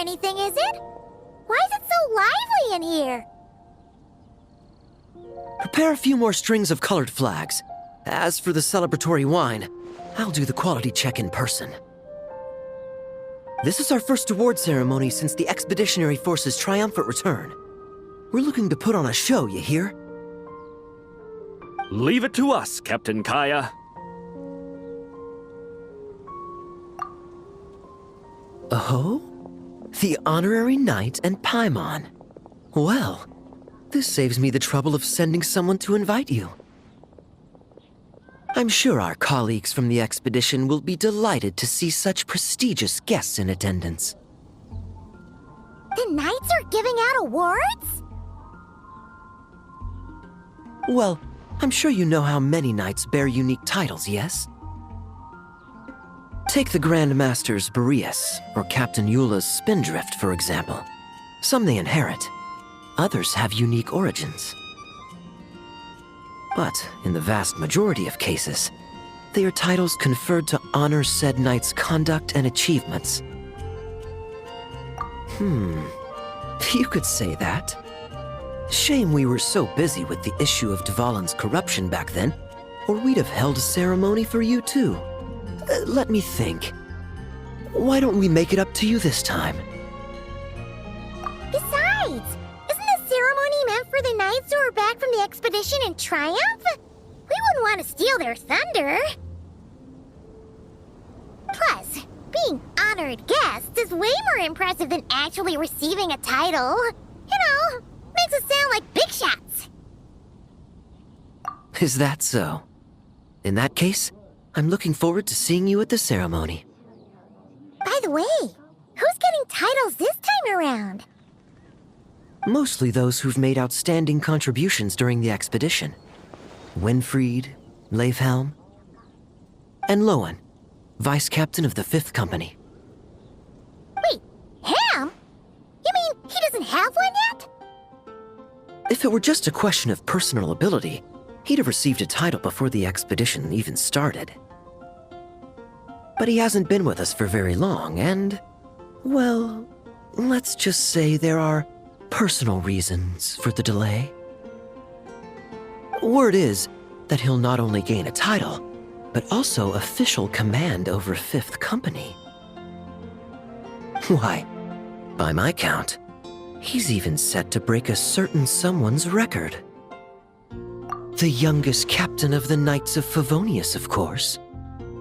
anything, is it? Why is it so lively in here? Prepare a few more strings of colored flags. As for the celebratory wine, I'll do the quality check in person. This is our first award ceremony since the Expeditionary Force's triumphant return. We're looking to put on a show, you hear? Leave it to us, Captain Kaya. Oh? The Honorary Knight and Paimon. Well, this saves me the trouble of sending someone to invite you. I'm sure our colleagues from the expedition will be delighted to see such prestigious guests in attendance. The Knights are giving out awards? Well, I'm sure you know how many knights bear unique titles, yes? Take the Grand Master's Boreas, or Captain Eula's Spindrift, for example. Some they inherit. Others have unique origins. But in the vast majority of cases, they are titles conferred to honor said knight's conduct and achievements. You could say that. Shame we were so busy with the issue of Dvalin's corruption back then, or we'd have held a ceremony for you too. Let me think. Why don't we make it up to you this time? Besides, isn't the ceremony meant for the Knights who are back from the expedition in triumph? We wouldn't want to steal their thunder. Plus, being honored guests is way more impressive than actually receiving a title. You know, makes us sound like big shots. Is that so? In that case, I'm looking forward to seeing you at the ceremony. By the way, who's getting titles this time around? Mostly those who've made outstanding contributions during the expedition. Winfried, Leifhelm, and Lohen, Vice Captain of the 5th Company. Wait, Ham? You mean he doesn't have one yet? If it were just a question of personal ability, he'd have received a title before the expedition even started. But he hasn't been with us for very long, and, well, let's just say there are personal reasons for the delay. Word is that he'll not only gain a title, but also official command over 5th Company. Why, by my count, he's even set to break a certain someone's record. The youngest captain of the Knights of Favonius, of course.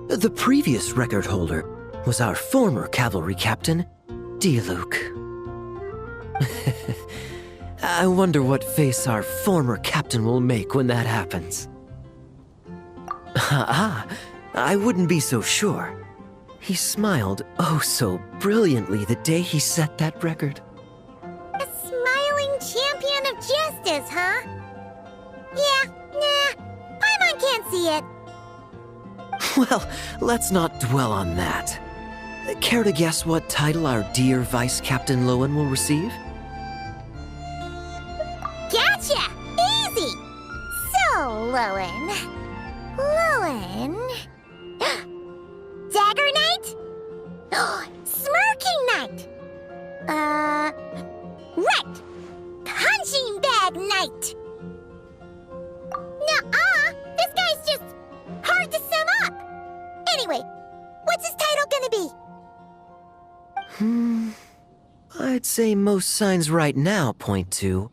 The previous record holder was our former cavalry captain, Diluc. I wonder what face our former captain will make when that happens. I wouldn't be so sure. He smiled oh so brilliantly the day he set that record. A smiling champion of justice, huh? Yeah, nah, Paimon can't see it. Well, let's not dwell on that. Care to guess what title our dear Vice Captain Lohen will receive? Gotcha! Easy! So, Lohen... Dagger Knight? Smirking Knight! Right! Punching Bag Knight! Nuh-uh! This guy's just hard to sum up! Anyway, what's his title gonna be? I'd say most signs right now point to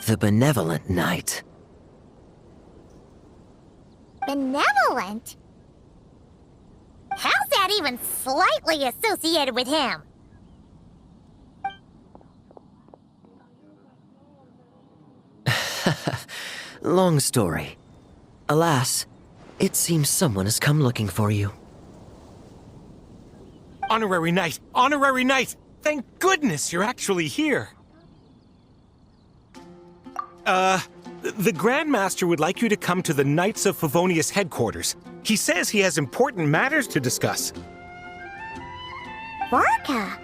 the Benevolent Knight. Benevolent? How's that even slightly associated with him? Long story. Alas, it seems someone has come looking for you. Honorary Knight! Honorary Knight! Thank goodness you're actually here! The Grand Master would like you to come to the Knights of Favonius headquarters. He says he has important matters to discuss. Varka?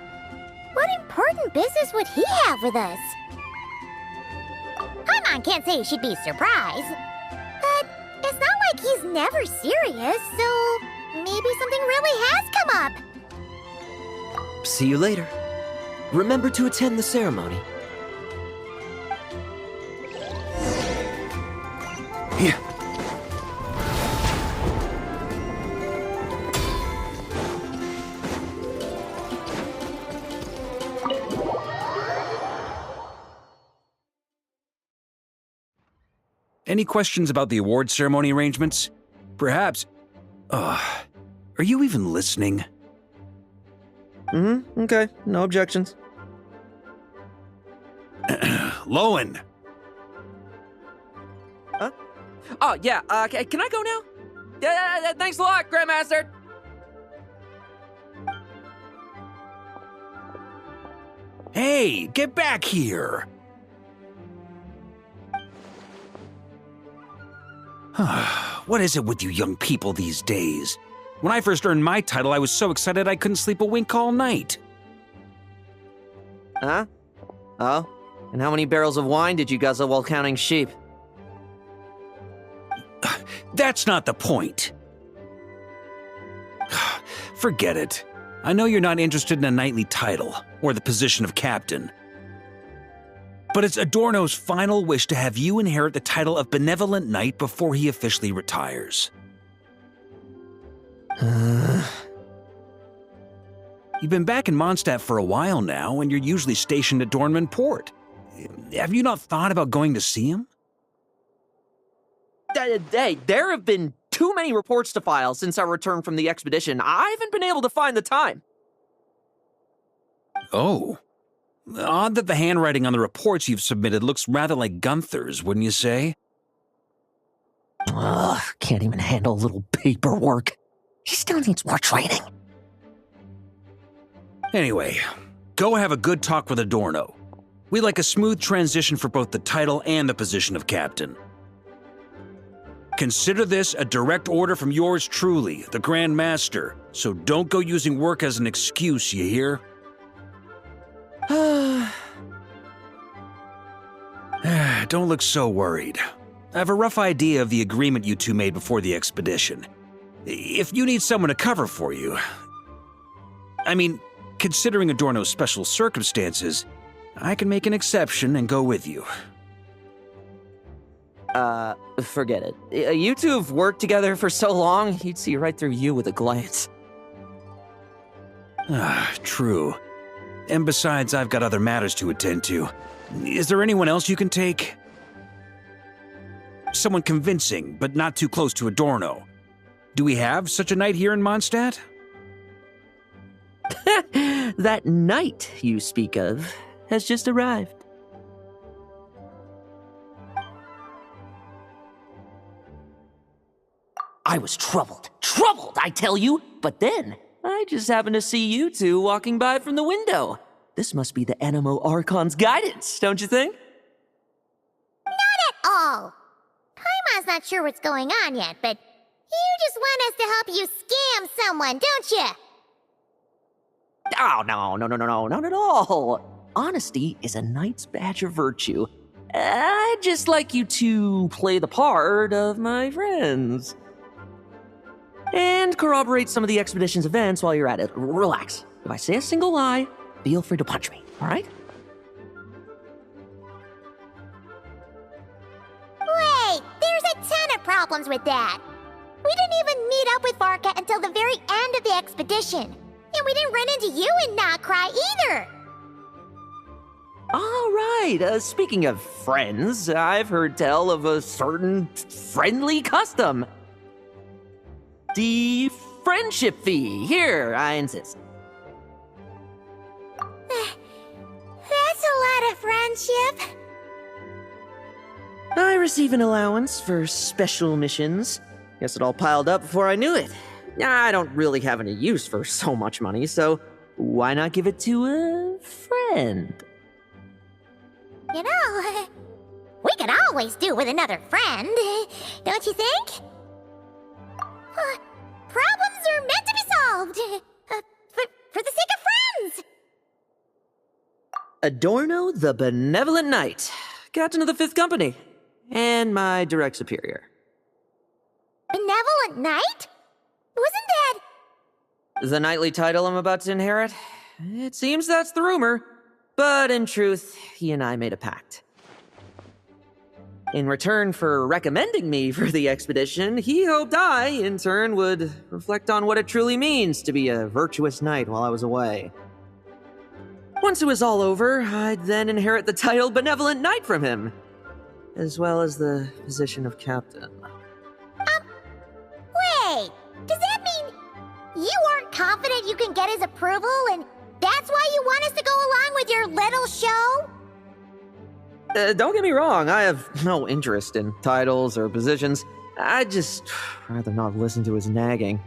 What important business would he have with us? Paimon can't say she'd be surprised. But it's not like he's never serious, so maybe something really has come up. See you later. Remember to attend the ceremony. Here. Any questions about the award ceremony arrangements? Perhaps. Are you even listening? Okay. No objections. Lohen! Huh? Oh, yeah, can I go now? Yeah, thanks a lot, Grandmaster! Hey, get back here! What is it with you young people these days? When I first earned my title, I was so excited I couldn't sleep a wink all night. Huh? Oh? And how many barrels of wine did you guzzle while counting sheep? That's not the point. Forget it. I know you're not interested in a knightly title, or the position of captain. But it's Adorno's final wish to have you inherit the title of Benevolent Knight before he officially retires. You've been back in Mondstadt for a while now, and you're usually stationed at Dornman Port. Have you not thought about going to see him? Hey, there have been too many reports to file since our return from the expedition. I haven't been able to find the time. Oh. Odd that the handwriting on the reports you've submitted looks rather like Gunther's, wouldn't you say? Ugh, can't even handle a little paperwork. He still needs more training. Anyway, go have a good talk with Adorno. We'd like a smooth transition for both the title and the position of captain. Consider this a direct order from yours truly, the Grand Master, so don't go using work as an excuse, you hear? Don't look so worried. I have a rough idea of the agreement you two made before the expedition. If you need someone to cover for you... I mean, considering Adorno's special circumstances, I can make an exception and go with you. Forget it. You two have worked together for so long, he'd see right through you with a glance. True. And besides, I've got other matters to attend to. Is there anyone else you can take? Someone convincing, but not too close to Adorno. Do we have such a knight here in Mondstadt? That knight you speak of has just arrived. I was troubled, I tell you, but then I just happened to see you two walking by from the window. This must be the Animo Archon's guidance, don't you think? Not at all. Paimon's not sure what's going on yet, but you just want us to help you scam someone, don't you? Oh, no, not at all. Honesty is a knight's badge of virtue. I'd just like you to play the part of my friends. And corroborate some of the expedition's events while you're at it. Relax. If I say a single lie, feel free to punch me, all right? Wait, there's a ton of problems with that. We didn't even meet up with Varka until the very end of the expedition. And we didn't run into you in Nocry either. All right, speaking of friends, I've heard tell of a certain friendly custom. The friendship fee. Here, I insist. That's a lot of friendship. I receive an allowance for special missions. Guess it all piled up before I knew it. I don't really have any use for so much money, so why not give it to a friend? You know, we could always do with another friend, don't you think? Problems are meant to be solved, for the sake of friends. Adorno the Benevolent Knight, Captain of the 5th Company, and my direct superior. Benevolent Knight? Wasn't that... The knightly title I'm about to inherit? It seems that's the rumor. But in truth, he and I made a pact. In return for recommending me for the expedition, he hoped I, in turn, would reflect on what it truly means to be a virtuous knight while I was away. Once it was all over, I'd then inherit the title Benevolent Knight from him, as well as the position of captain. Wait, does that mean you aren't confident you can get his approval and that's why you want us to go along with your little show? Don't get me wrong, I have no interest in titles or positions. I'd just rather not listen to his nagging.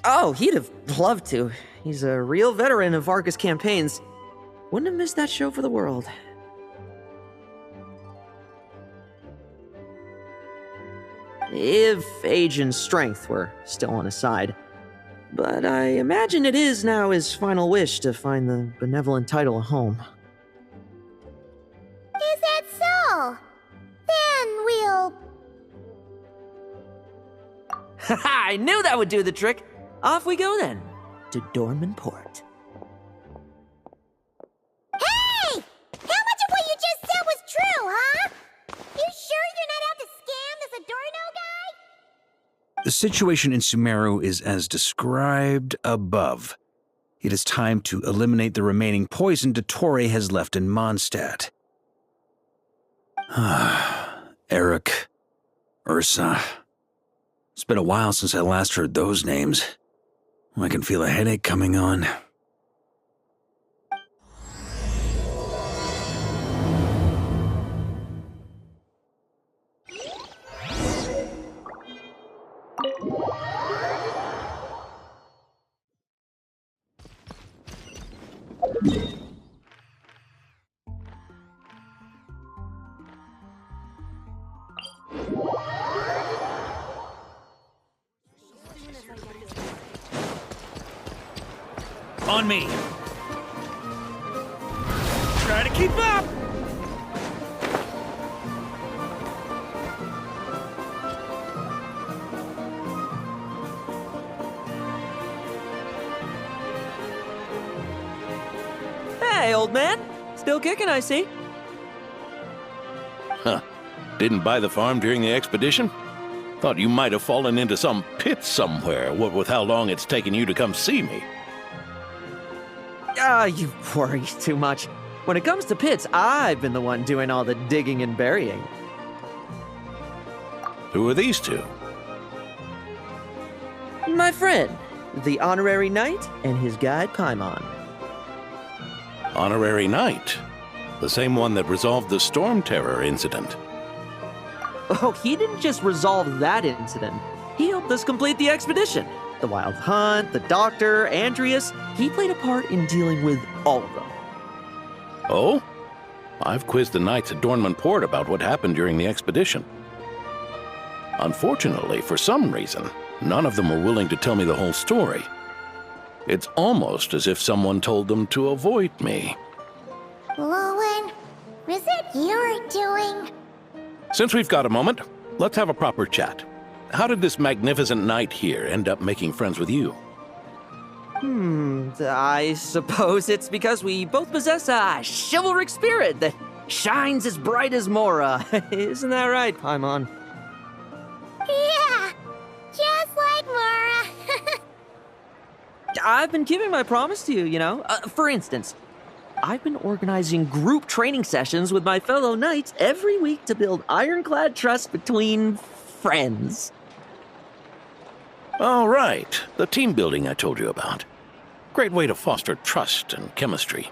Oh, he'd have loved to. He's a real veteran of Varka's campaigns. Wouldn't have missed that show for the world. If age and strength were still on his side. But I imagine it is now his final wish to find the benevolent title a home. Is that so? Then we'll... Haha, I knew that would do the trick! Off we go then, to Dorman Port. Hey! How much of what you just said was true, huh? You sure you're not out to scam this Adorno guy? The situation in Sumeru is as described above. It is time to eliminate the remaining poison Dottore has left in Mondstadt. Eric, Ursa. It's been a while since I last heard those names. I can feel a headache coming on. On me. Try to keep up! Hey, old man. Still kicking, I see. Huh. Didn't buy the farm during the expedition? Thought you might have fallen into some pit somewhere, what with how long it's taken you to come see me. You worry too much. When it comes to pits, I've been the one doing all the digging and burying. Who are these two? My friend, the honorary knight, and his guide Paimon. Honorary Knight. The same one that resolved the Storm Terror incident. Oh, he didn't just resolve that incident. He helped us complete the expedition. The Wild Hunt, the Doctor, Andreas. He played a part in dealing with all of them. Oh? I've quizzed the knights at Dornman Port about what happened during the expedition. Unfortunately, for some reason, none of them were willing to tell me the whole story. It's almost as if someone told them to avoid me. Lohen, is it your doing? Since we've got a moment, let's have a proper chat. How did this magnificent knight here end up making friends with you? I suppose it's because we both possess a chivalric spirit that shines as bright as Mora. Isn't that right, Paimon? Yeah, just like Mara. I've been keeping my promise to you, you know. For instance, I've been organizing group training sessions with my fellow knights every week to build ironclad trust between friends. All right, the team building I told you about. Great way to foster trust and chemistry.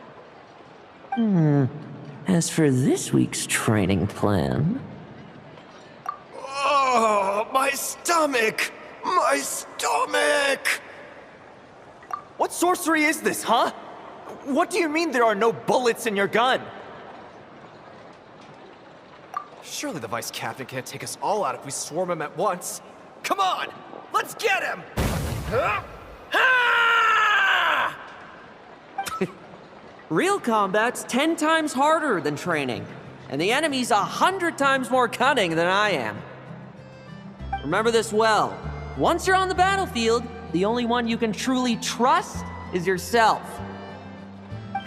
As for this week's training plan... Oh, my stomach! My stomach! What sorcery is this, huh? What do you mean there are no bullets in your gun? Surely the vice captain can't take us all out if we swarm him at once. Come on! Let's get him! Huh? Ah! Real combat's 10 times harder than training, and the enemy's 100 times more cunning than I am. Remember this well. Once you're on the battlefield, the only one you can truly trust is yourself.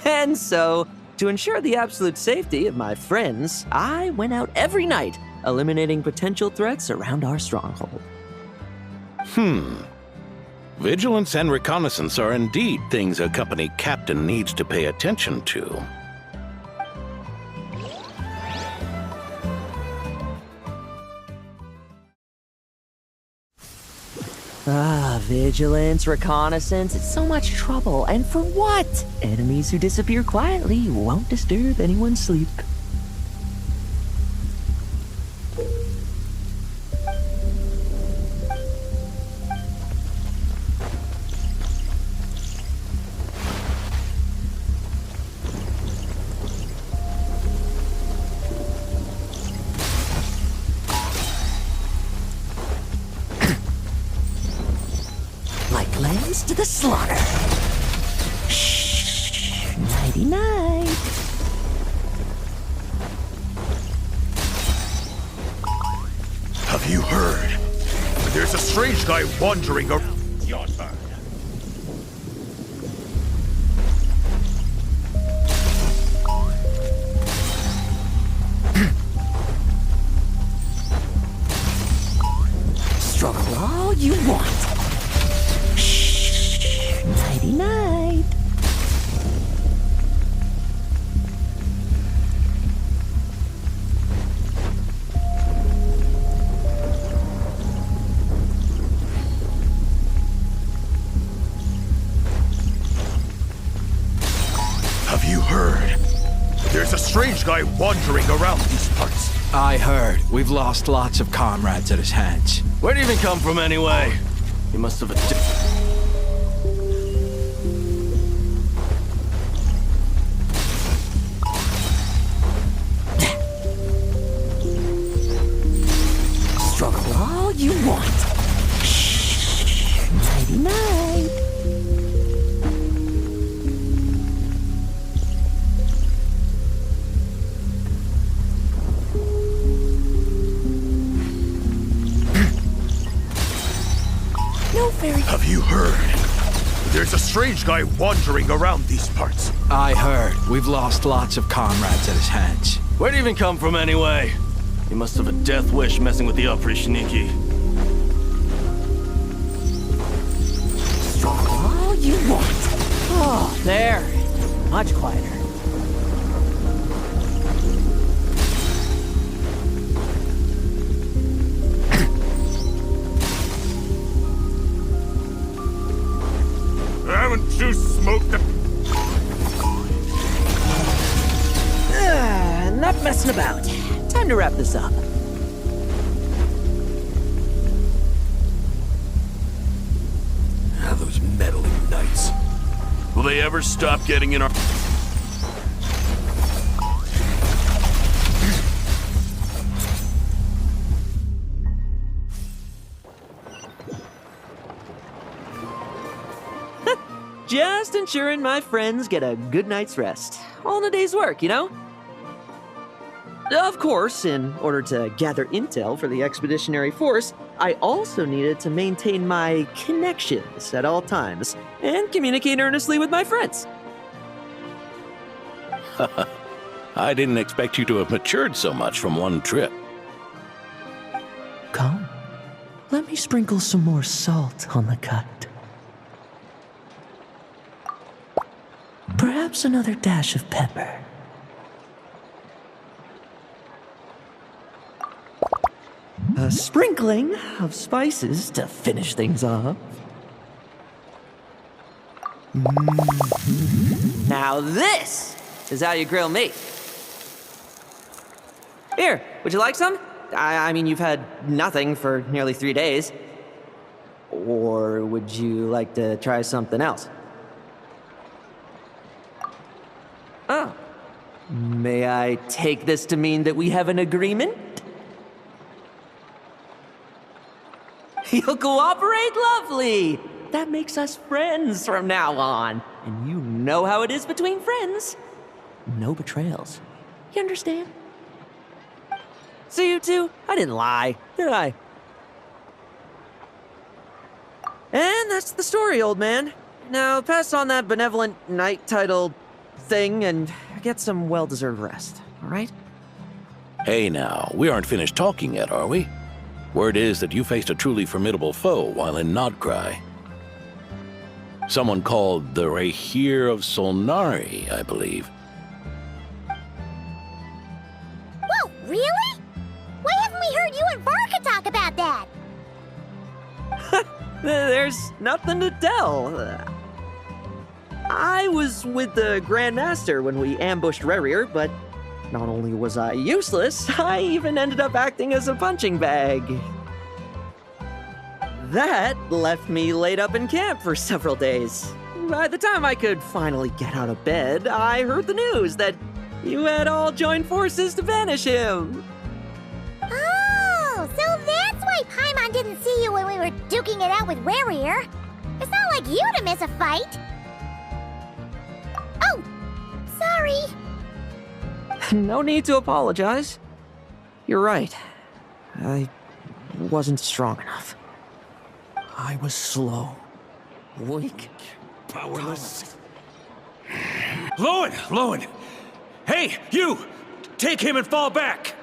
And so, to ensure the absolute safety of my friends, I went out every night, eliminating potential threats around our stronghold. Vigilance and reconnaissance are indeed things a company captain needs to pay attention to. Vigilance, reconnaissance, it's so much trouble. And for what? Enemies who disappear quietly won't disturb anyone's sleep. Like lambs to the slaughter. Shh, nighty-night. Have you heard? There's a strange guy wandering around. Your turn. Struggle all you want. Shh, nighty-night. Have you heard? There's a strange guy wandering around these parts. I heard. We've lost lots of comrades at his hands. Where'd he even come from anyway? He must have Struggle all you want. Shh, nighty-night. No fairy. Have you heard? There's a strange guy wandering around these parts. I heard. We've lost lots of comrades at his hands. Where'd he even come from anyway? He must have a death wish messing with the Oprishniki. Struggle all you want. Oh, there. Much quieter. Haven't you smoked the... Enough messing about. Time to wrap this up. Those meddling knights. Will they ever stop getting in our... Just ensuring my friends get a good night's rest. All in a day's work, you know? Of course, in order to gather intel for the expeditionary force, I also needed to maintain my connections at all times and communicate earnestly with my friends. I didn't expect you to have matured so much from one trip. Come, let me sprinkle some more salt on the cut. Perhaps another dash of pepper. A sprinkling of spices to finish things off. Now this is how you grill meat. Here, would you like some? I mean, you've had nothing for nearly 3 days. Or would you like to try something else? Oh. May I take this to mean that we have an agreement? You'll cooperate? Lovely! That makes us friends from now on. And you know how it is between friends. No betrayals. You understand? So you two, I didn't lie, did I? And that's the story, old man. Now pass on that benevolent knight title thing and get some well-deserved rest, all right? Hey now, we aren't finished talking yet, are we? Word is that you faced a truly formidable foe while in Nodcry. Someone called the Rahir of Solnari, I believe. Whoa, really? Why haven't we heard you and Varka talk about that? There's nothing to tell. I was with the Grand Master when we ambushed Rerir, but not only was I useless, I even ended up acting as a punching bag. That left me laid up in camp for several days. By the time I could finally get out of bed, I heard the news that you had all joined forces to banish him. Oh, so that's why Paimon didn't see you when we were duking it out with Rerir. It's not like you to miss a fight. Oh, sorry. No need to apologize. You're right. I wasn't strong enough. I was slow, weak, Powerless. Lohen! Hey, you! Take him and fall back!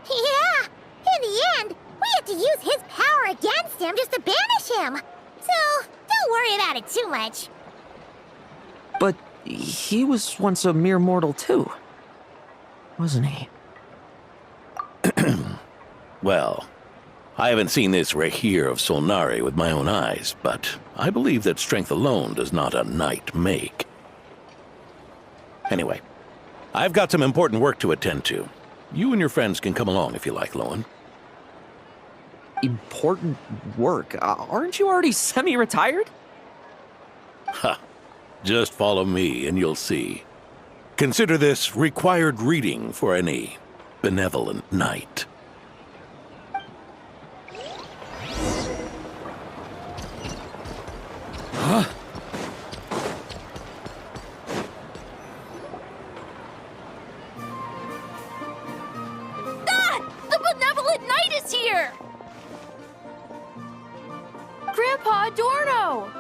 Yeah, in the end, we had to use his power against him just to banish him. So, don't worry about it too much. But he was once a mere mortal too, wasn't he? Well, I haven't seen this Rahir of Solnari with my own eyes, but I believe that strength alone does not a knight make. Anyway, I've got some important work to attend to. You and your friends can come along if you like, Lohen. Important work? Aren't you already semi-retired? Ha! Just follow me and you'll see. Consider this required reading for any benevolent knight. The benevolent knight is here! Grandpa Adorno!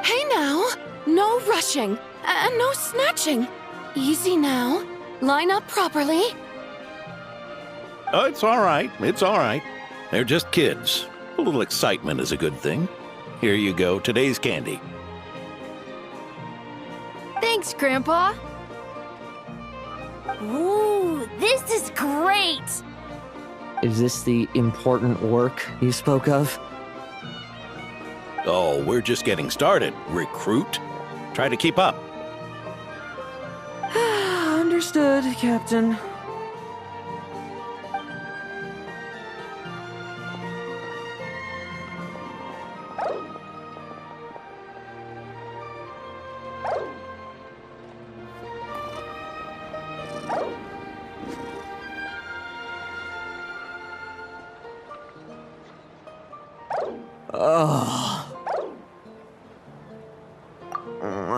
Hey now! No rushing, and no snatching. Easy now. Line up properly. Oh, it's all right. It's all right. They're just kids. A little excitement is a good thing. Here you go, today's candy. Thanks, Grandpa. Ooh, this is great! Is this the important work you spoke of? Oh, we're just getting started, recruit. Try to keep up. Understood, Captain.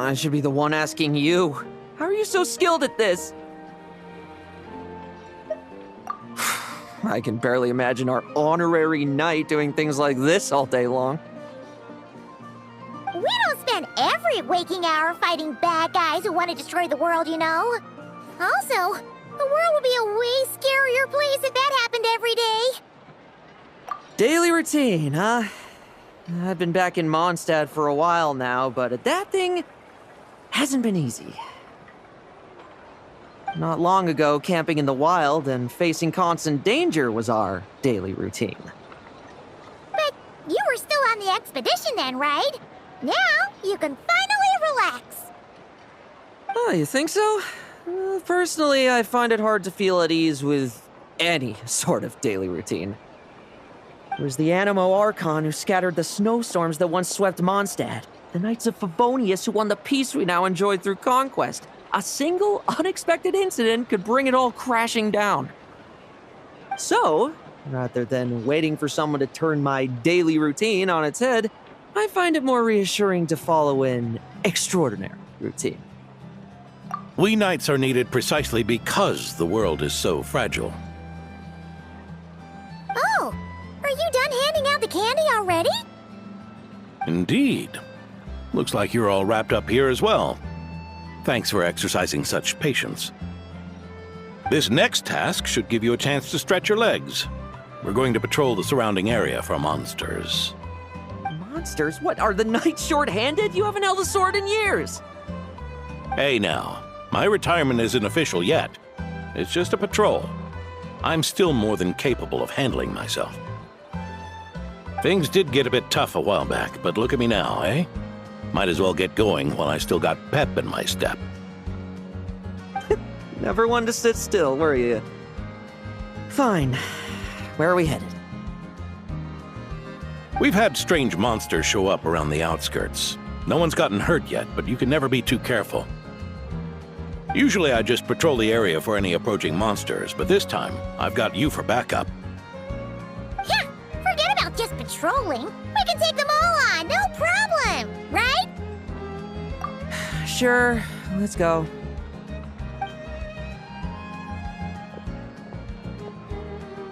I should be the one asking you. How are you so skilled at this? I can barely imagine our honorary knight doing things like this all day long. We don't spend every waking hour fighting bad guys who want to destroy the world, you know. Also, the world would be a way scarier place if that happened every day. Daily routine, huh? I've been back in Mondstadt for a while now, but that thing hasn't been easy. Not long ago, camping in the wild and facing constant danger was our daily routine. But you were still on the expedition then, right? Now you can finally relax. Oh, you think so? Personally, I find it hard to feel at ease with any sort of daily routine. It was the Animo Archon who scattered the snowstorms that once swept Mondstadt. The Knights of Favonius who won the peace we now enjoy through conquest. A single, unexpected incident could bring it all crashing down. So, rather than waiting for someone to turn my daily routine on its head, I find it more reassuring to follow an extraordinary routine. We knights are needed precisely because the world is so fragile. Oh, are you done handing out the candy already? Indeed. Looks like you're all wrapped up here as well. Thanks for exercising such patience. This next task should give you a chance to stretch your legs. We're going to patrol the surrounding area for monsters. Monsters? What, are the knights short-handed? You haven't held a sword in years. Hey now, my retirement isn't official yet. It's just a patrol. I'm still more than capable of handling myself. Things did get a bit tough a while back, but look at me now, eh? Might as well get going while I still got pep in my step. Never one to sit still, were you? Fine. Where are we headed? We've had strange monsters show up around the outskirts. No one's gotten hurt yet, but you can never be too careful. Usually I just patrol the area for any approaching monsters, but this time I've got you for backup. Yeah, forget about just patrolling. We can take them all on, no problem, right? Sure, let's go.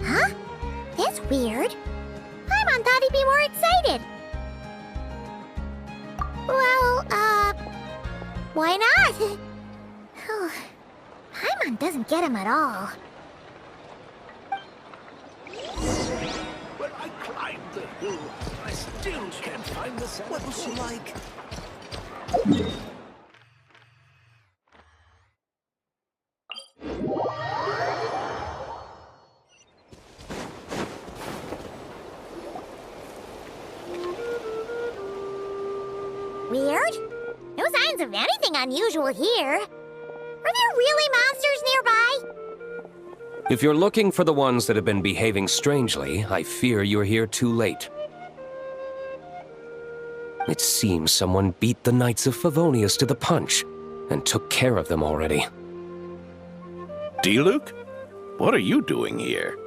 Huh? That's weird. Paimon thought he'd be more excited. Well, why not? Paimon doesn't get him at all. When I climbed the hill, I still can't find the cell. What was she like? Weird? No signs of anything unusual here. Are there really monsters nearby? If you're looking for the ones that have been behaving strangely, I fear you're here too late. It seems someone beat the Knights of Favonius to the punch, and took care of them already. Diluc? What are you doing here?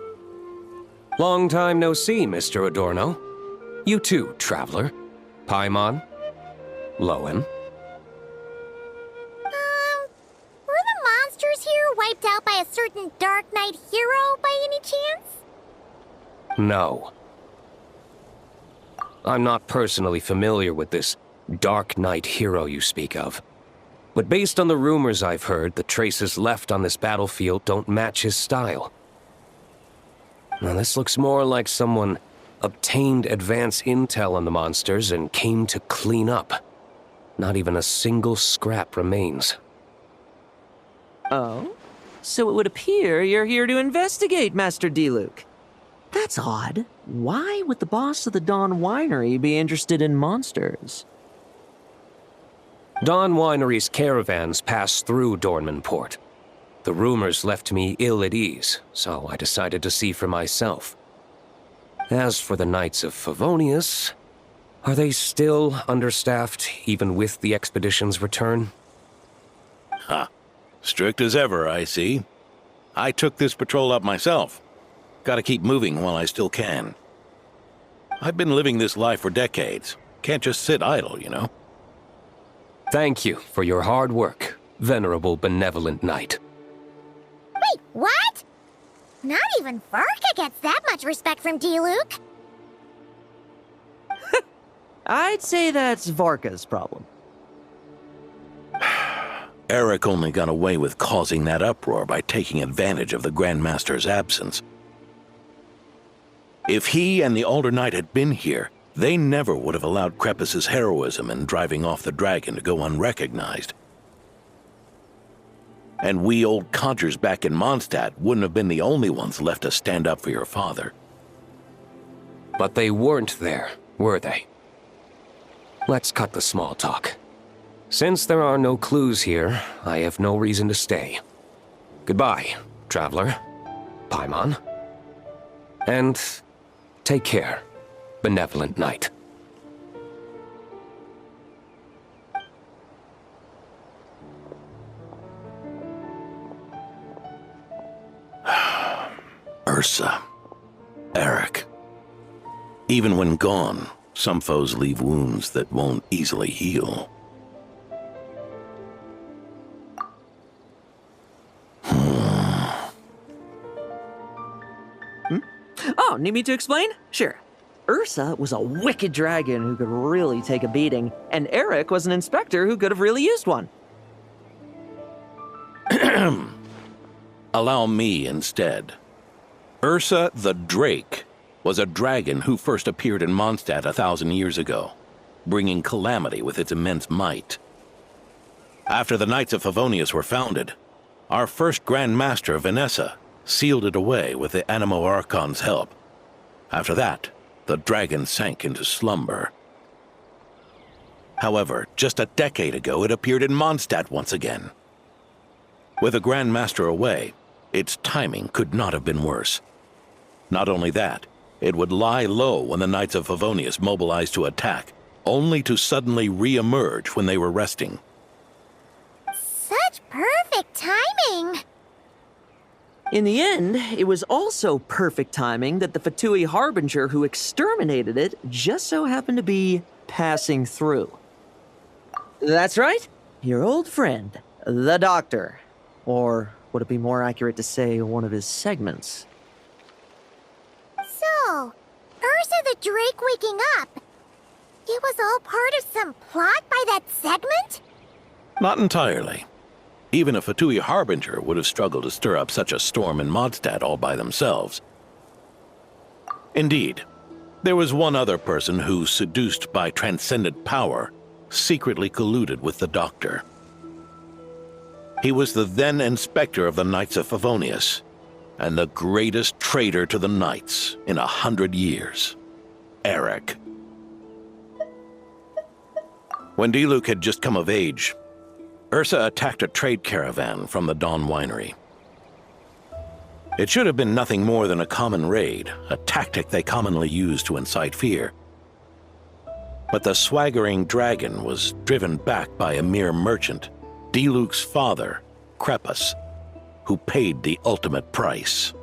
Long time no see, Mr. Adorno. You too, traveler. Paimon? Lohen? Were the monsters here wiped out by a certain Dark Knight hero by any chance? No. I'm not personally familiar with this Dark Knight hero you speak of. But based on the rumors I've heard, the traces left on this battlefield don't match his style. Now this looks more like someone obtained advance intel on the monsters and came to clean up. Not even a single scrap remains. Oh? So it would appear you're here to investigate, Master Diluc. That's odd. Why would the boss of the Dawn Winery be interested in monsters? Dawn Winery's caravans pass through Dornman Port. The rumors left me ill at ease, so I decided to see for myself. As for the Knights of Favonius, are they still understaffed, even with the expedition's return? Ha. Strict as ever, I see. I took this patrol up myself. Gotta keep moving while I still can. I've been living this life for decades. Can't just sit idle, you know? Thank you for your hard work, venerable benevolent knight. Wait, what? Not even Varka gets that much respect from Diluc. I'd say that's Varka's problem. Eric only got away with causing that uproar by taking advantage of the Grandmaster's absence. If he and the Alder Knight had been here, they never would have allowed Krepus's heroism in driving off the dragon to go unrecognized. And we old codgers back in Mondstadt wouldn't have been the only ones left to stand up for your father. But they weren't there, were they? Let's cut the small talk. Since there are no clues here, I have no reason to stay. Goodbye, traveler. Paimon. And take care, benevolent knight. Ursa. Eric. Even when gone, some foes leave wounds that won't easily heal. Oh, need me to explain? Sure. Ursa was a wicked dragon who could really take a beating, and Eric was an inspector who could have really used one. Allow me instead. Ursa the Drake was a dragon who first appeared in Mondstadt 1,000 years ago, bringing calamity with its immense might. After the Knights of Favonius were founded, our first Grand Master, Vanessa, sealed it away with the Animo Archon's help. After that, the dragon sank into slumber. However, just a decade ago, it appeared in Mondstadt once again. With the Grand Master away, its timing could not have been worse. Not only that, it would lie low when the Knights of Favonius mobilized to attack, only to suddenly re-emerge when they were resting. Such perfect timing! In the end, it was also perfect timing that the Fatui Harbinger who exterminated it just so happened to be passing through. That's right, your old friend, the Doctor. Or would it be more accurate to say one of his segments? So, Ursa the Drake waking up. It was all part of some plot by that segment? Not entirely. Even a Fatui Harbinger would have struggled to stir up such a storm in Mondstadt all by themselves. Indeed, there was one other person who, seduced by transcendent power, secretly colluded with the Doctor. He was the then Inspector of the Knights of Favonius, and the greatest traitor to the Knights in 100 years, Eric. When Diluc had just come of age, Ursa attacked a trade caravan from the Dawn Winery. It should have been nothing more than a common raid, a tactic they commonly use to incite fear. But the swaggering dragon was driven back by a mere merchant, Diluc's father, Crepus, who paid the ultimate price.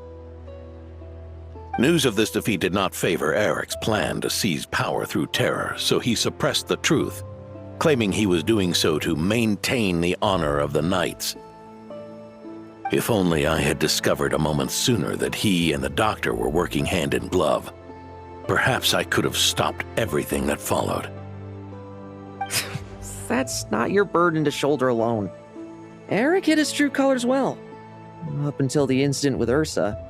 News of this defeat did not favor Eric's plan to seize power through terror, so he suppressed the truth, claiming he was doing so to maintain the honor of the Knights. If only I had discovered a moment sooner that he and the Doctor were working hand in glove, perhaps I could have stopped everything that followed. That's not your burden to shoulder alone. Eric hid his true colors well. Up until the incident with Ursa.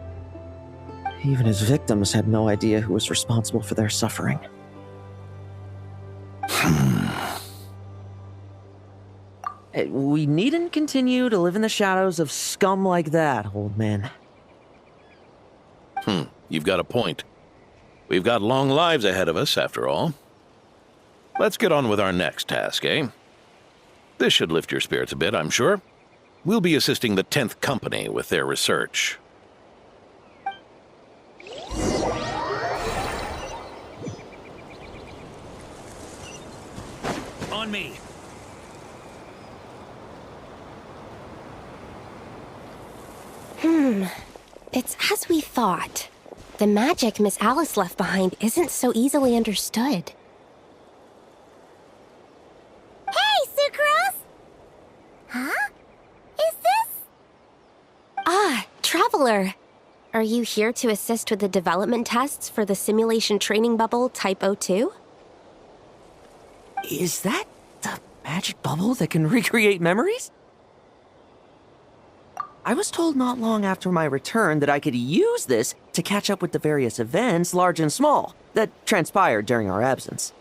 Even his victims had no idea who was responsible for their suffering. We needn't continue to live in the shadows of scum like that, old man. You've got a point. We've got long lives ahead of us, after all. Let's get on with our next task, eh? This should lift your spirits a bit, I'm sure. We'll be assisting the 10th Company with their research. On me. It's as we thought. The magic Miss Alice left behind isn't so easily understood. Hey, Sucrose! Huh? Is this? Ah, Traveler! Are you here to assist with the development tests for the simulation training bubble Type 02? Is that the magic bubble that can recreate memories? I was told not long after my return that I could use this to catch up with the various events, large and small, that transpired during our absence.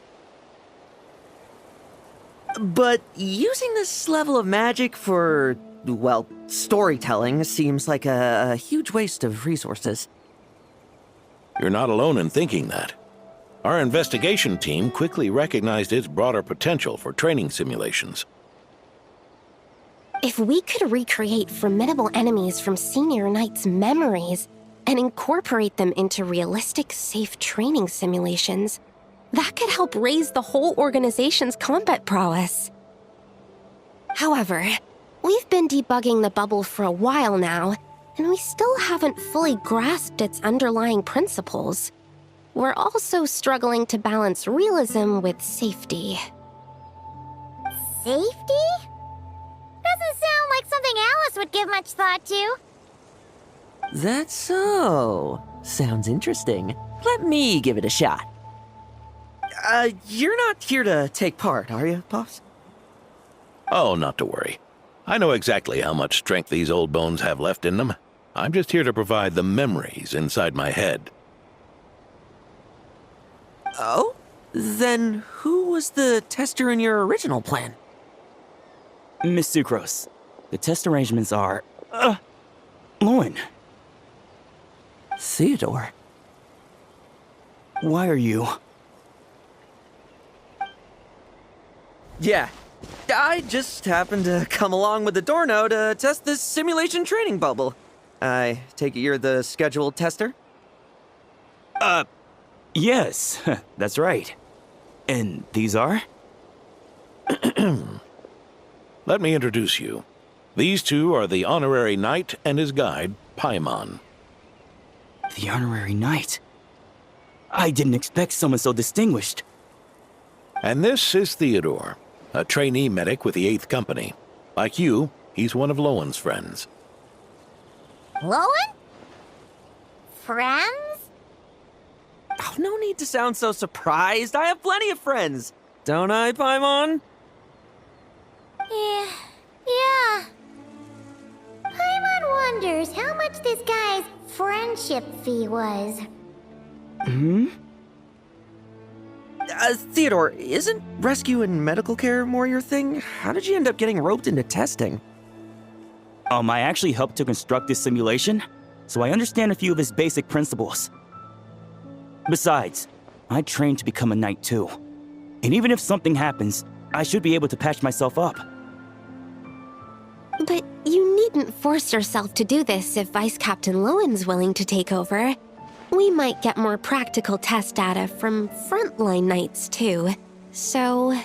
But using this level of magic for, well, storytelling seems like a huge waste of resources. You're not alone in thinking that. Our investigation team quickly recognized its broader potential for training simulations. If we could recreate formidable enemies from Senior Knight's memories and incorporate them into realistic, safe training simulations, that could help raise the whole organization's combat prowess. However, we've been debugging the bubble for a while now, and we still haven't fully grasped its underlying principles. We're also struggling to balance realism with safety. Safety? Doesn't sound like something Alice would give much thought to. That's so. Sounds interesting. Let me give it a shot. You're not here to take part, are you, Pops? Oh, not to worry. I know exactly how much strength these old bones have left in them. I'm just here to provide the memories inside my head. Oh? Then who was the tester in your original plan? Miss Sucrose, the test arrangements are... Lohen. Theodore. Why are you... Yeah, I just happened to come along with the Dorno to test this simulation training bubble. I take it you're the scheduled tester? Yes, that's right. And these are? Let me introduce you. These two are the honorary knight and his guide, Paimon. The honorary knight? I didn't expect someone so distinguished. And this is Theodore, a trainee medic with the 8th Company. Like you, he's one of Lowen's friends. Lohen? Friends? Oh, no need to sound so surprised. I have plenty of friends. Don't I, Paimon? Yeah. Paimon wonders how much this guy's friendship fee was. Theodore, isn't rescue and medical care more your thing? How did you end up getting roped into testing? I actually helped to construct this simulation, so I understand a few of its basic principles. Besides, I trained to become a knight too. And even if something happens, I should be able to patch myself up. But you needn't force yourself to do this if Vice Captain Lowen's willing to take over. We might get more practical test data from frontline knights too, so...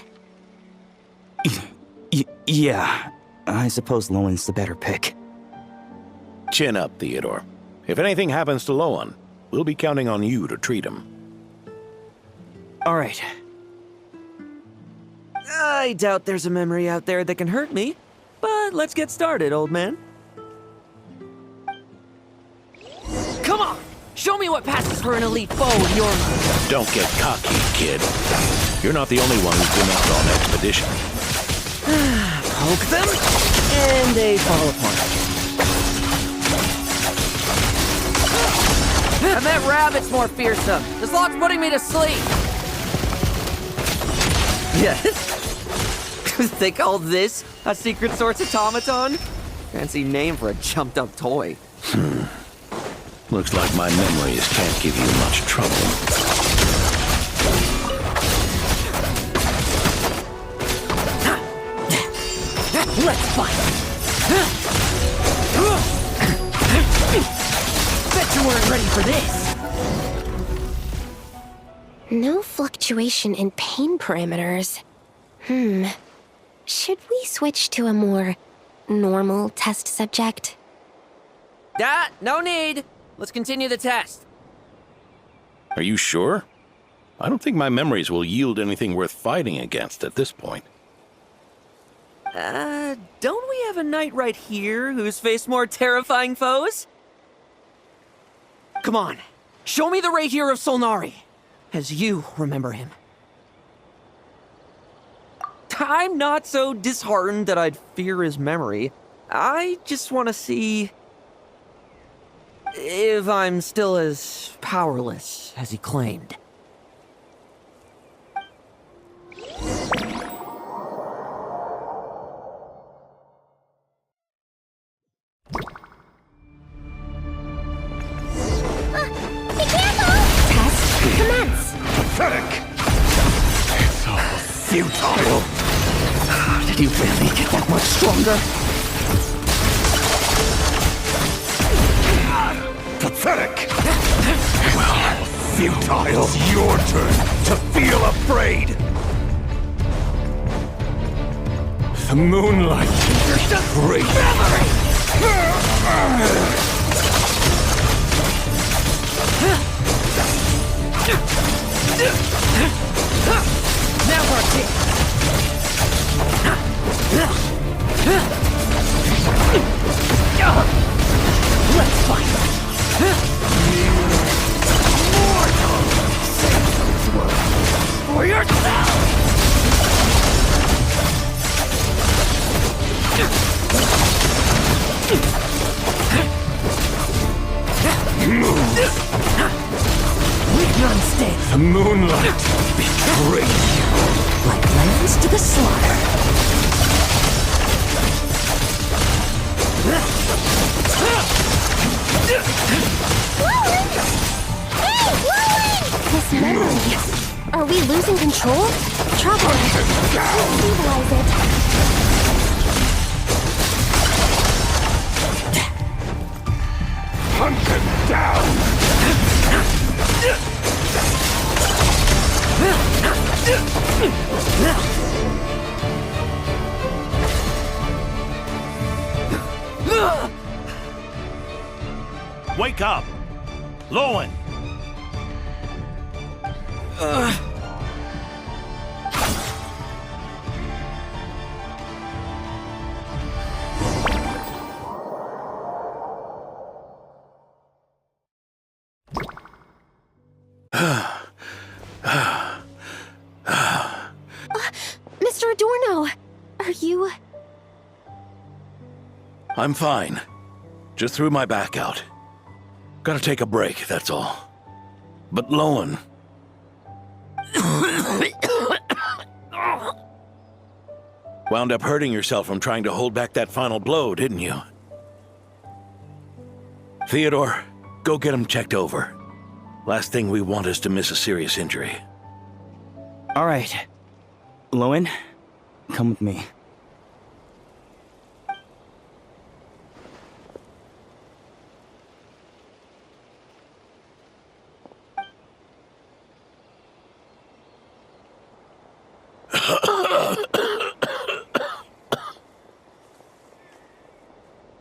Yeah, I suppose Lowen's the better pick. Chin up, Theodore. If anything happens to Lowen, we'll be counting on you to treat him. All right. I doubt there's a memory out there that can hurt me, but let's get started, old man. Come on! Show me what passes for an elite foe in your mind. Don't get cocky, kid. You're not the only one who's been out on expedition. Poke them, and they fall apart. And that rabbit's more fearsome. This lock's putting me to sleep. Yes? They call this a secret source automaton? Fancy name for a jumped-up toy. Looks like my memories can't give you much trouble. Let's fight! Bet you weren't ready for this! No fluctuation in pain parameters. Should we switch to a more normal test subject? No need! Let's continue the test. Are you sure? I don't think my memories will yield anything worth fighting against at this point. Don't we have a knight right here who's faced more terrifying foes? Come on, show me the Rahier of Solnari, as you remember him. I'm not so disheartened that I'd fear his memory. I just want to see if I'm still as powerless as he claimed. Test commence. Pathetic! It's all futile. Did you really get that much stronger? Pathetic! Well, futile. It's your turn to feel afraid. The moonlight is great. Now we're here. Let's fight. this to the slaughter. This memory. Are we losing control? Trouble. Stabilize it. Hunt him down! Wake up! Lohen! Mr. Adorno, are you... I'm fine. Just threw my back out. Gotta take a break, that's all. But Lohen... Wound up hurting yourself from trying to hold back that final blow, didn't you? Theodore, go get him checked over. Last thing we want is to miss a serious injury. All right. Lohen, come with me.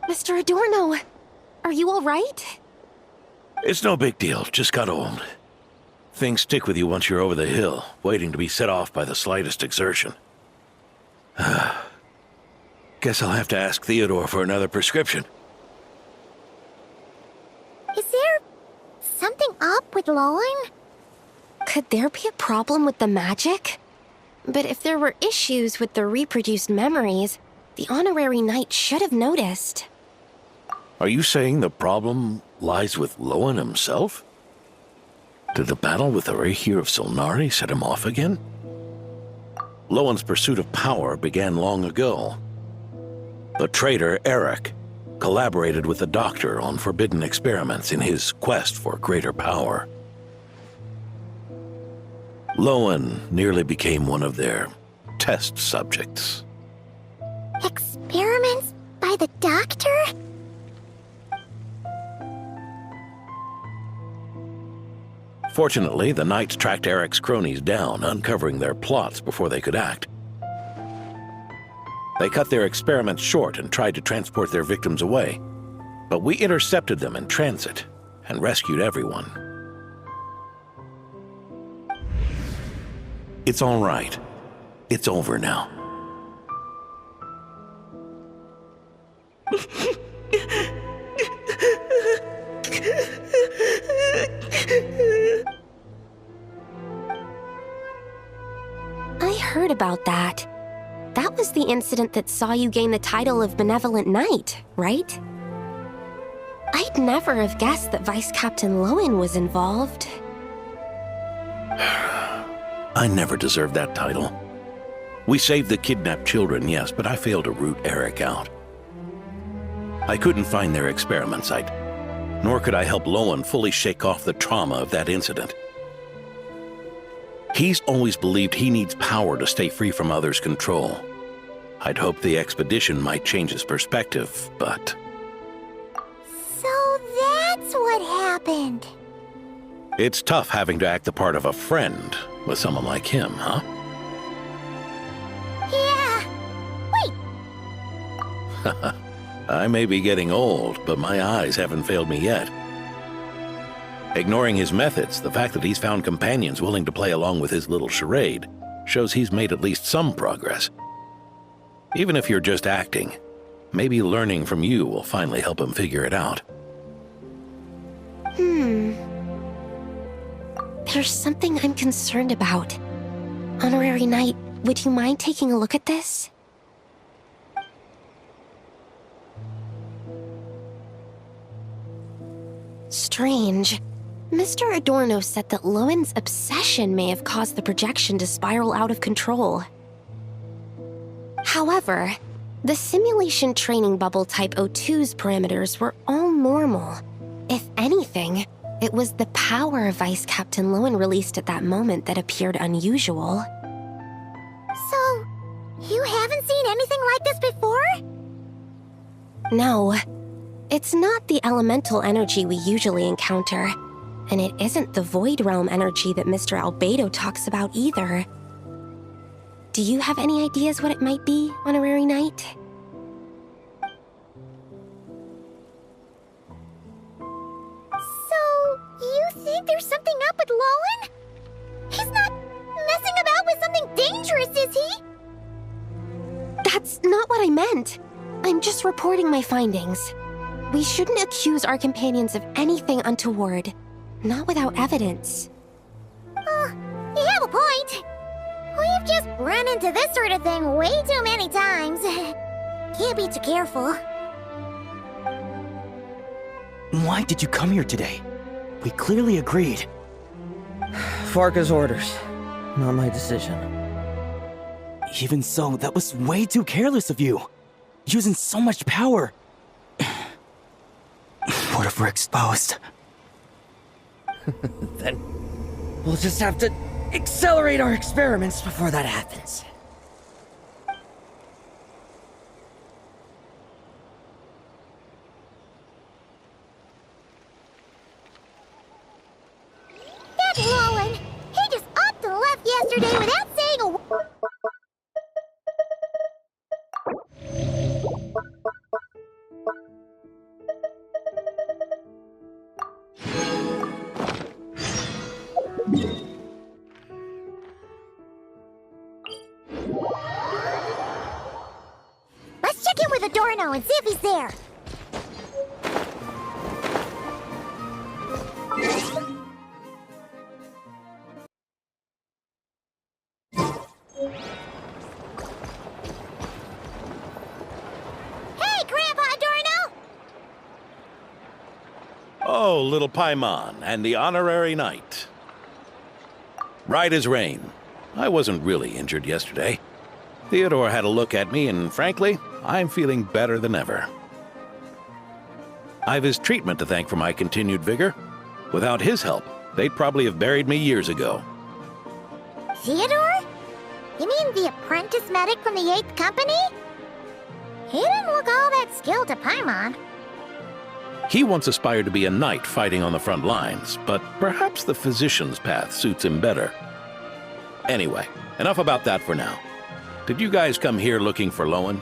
Mr. Adorno, are you all right? It's no big deal, just got old. Things stick with you once you're over the hill, waiting to be set off by the slightest exertion. Guess I'll have to ask Theodore for another prescription. Is there something up with Lohen? Could there be a problem with the magic? But if there were issues with the reproduced memories, the honorary knight should have noticed. Are you saying the problem lies with Lohen himself? Did the battle with the Rahir of Solnari set him off again? Lohen's pursuit of power began long ago. The traitor, Eric, collaborated with the Doctor on forbidden experiments in his quest for greater power. Lohen nearly became one of their test subjects. Experiments by the Doctor? Fortunately, the Knights tracked Eric's cronies down, uncovering their plots before they could act. They cut their experiments short and tried to transport their victims away, but we intercepted them in transit and rescued everyone. It's all right. It's over now. I heard about that. That was the incident that saw you gain the title of Benevolent Knight, right? I'd never have guessed that Vice Captain Lohen was involved. I never deserved that title. We saved the kidnapped children, yes, but I failed to root Eric out. I couldn't find their experiment site, nor could I help Lohen fully shake off the trauma of that incident. He's always believed he needs power to stay free from others' control. I'd hoped the expedition might change his perspective, but... So that's what happened. It's tough having to act the part of a friend with someone like him, huh? Yeah. Wait. I may be getting old, but my eyes haven't failed me yet. Ignoring his methods, the fact that he's found companions willing to play along with his little charade shows he's made at least some progress. Even if you're just acting, maybe learning from you will finally help him figure it out. There's something I'm concerned about. Honorary Knight, would you mind taking a look at this? Strange. Mr. Adorno said that Lohen's obsession may have caused the projection to spiral out of control. However, the simulation training bubble type O2's parameters were all normal. If anything, it was the power Vice Captain Lohen released at that moment that appeared unusual. So, you haven't seen anything like this before? No, it's not the elemental energy we usually encounter, and it isn't the Void Realm energy that Mr. Albedo talks about either. Do you have any ideas what it might be, Honorary Knight? So, you think there's something up with Lohen? He's not messing about with something dangerous, is he? That's not what I meant. I'm just reporting my findings. We shouldn't accuse our companions of anything untoward, not without evidence. You have a point. We've just run into this sort of thing way too many times. Can't be too careful. Why did you come here today? We clearly agreed. Farka's orders, not my decision. Even so, that was way too careless of you. Using so much power. What if we're exposed? Then we'll just have to accelerate our experiments before that happens. That Lohen, he just upped and left yesterday without saying a word. Let's check in with Adorno and see if he's there. Hey, Grandpa Adorno! Oh, little Paimon and the honorary knight. Right as rain. I wasn't really injured yesterday. Theodore had a look at me, and frankly, I'm feeling better than ever. I've his treatment to thank for my continued vigor. Without his help, they'd probably have buried me years ago. Theodore? You mean the apprentice medic from the 8th Company? He didn't look all that skilled to Paimon. He once aspired to be a knight fighting on the front lines, but perhaps the physician's path suits him better. Anyway, enough about that for now. Did you guys come here looking for Lohen?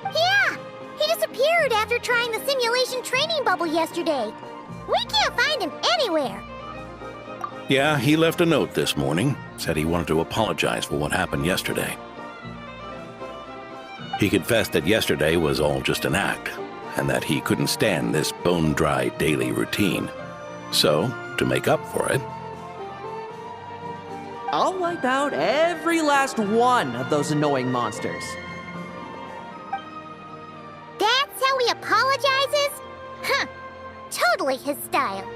Yeah! He disappeared after trying the simulation training bubble yesterday. We can't find him anywhere. Yeah, he left a note this morning. Said he wanted to apologize for what happened yesterday. He confessed that yesterday was all just an act, and that he couldn't stand this bone-dry daily routine. So, to make up for it, I'll wipe out every last one of those annoying monsters. That's how he apologizes? Huh. Totally his style.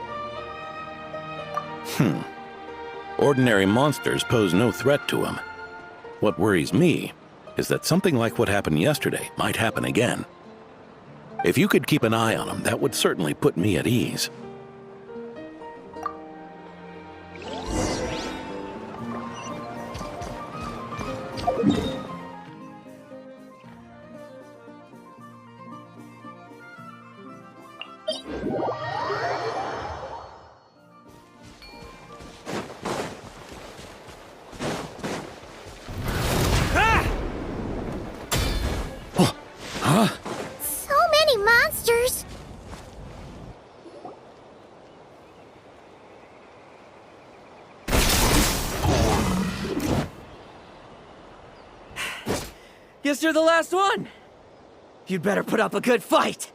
Ordinary monsters pose no threat to him. What worries me is that something like what happened yesterday might happen again. If you could keep an eye on him, that would certainly put me at ease. So many monsters. Guess you're the last one. You'd better put up a good fight.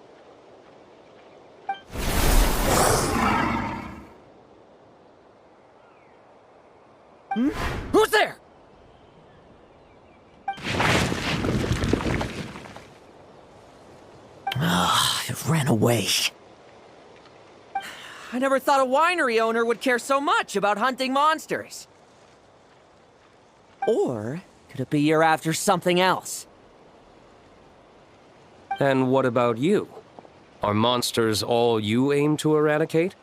Who's there? It ran away. I never thought a winery owner would care so much about hunting monsters. Or could it be you're after something else? And what about you? Are monsters all you aim to eradicate?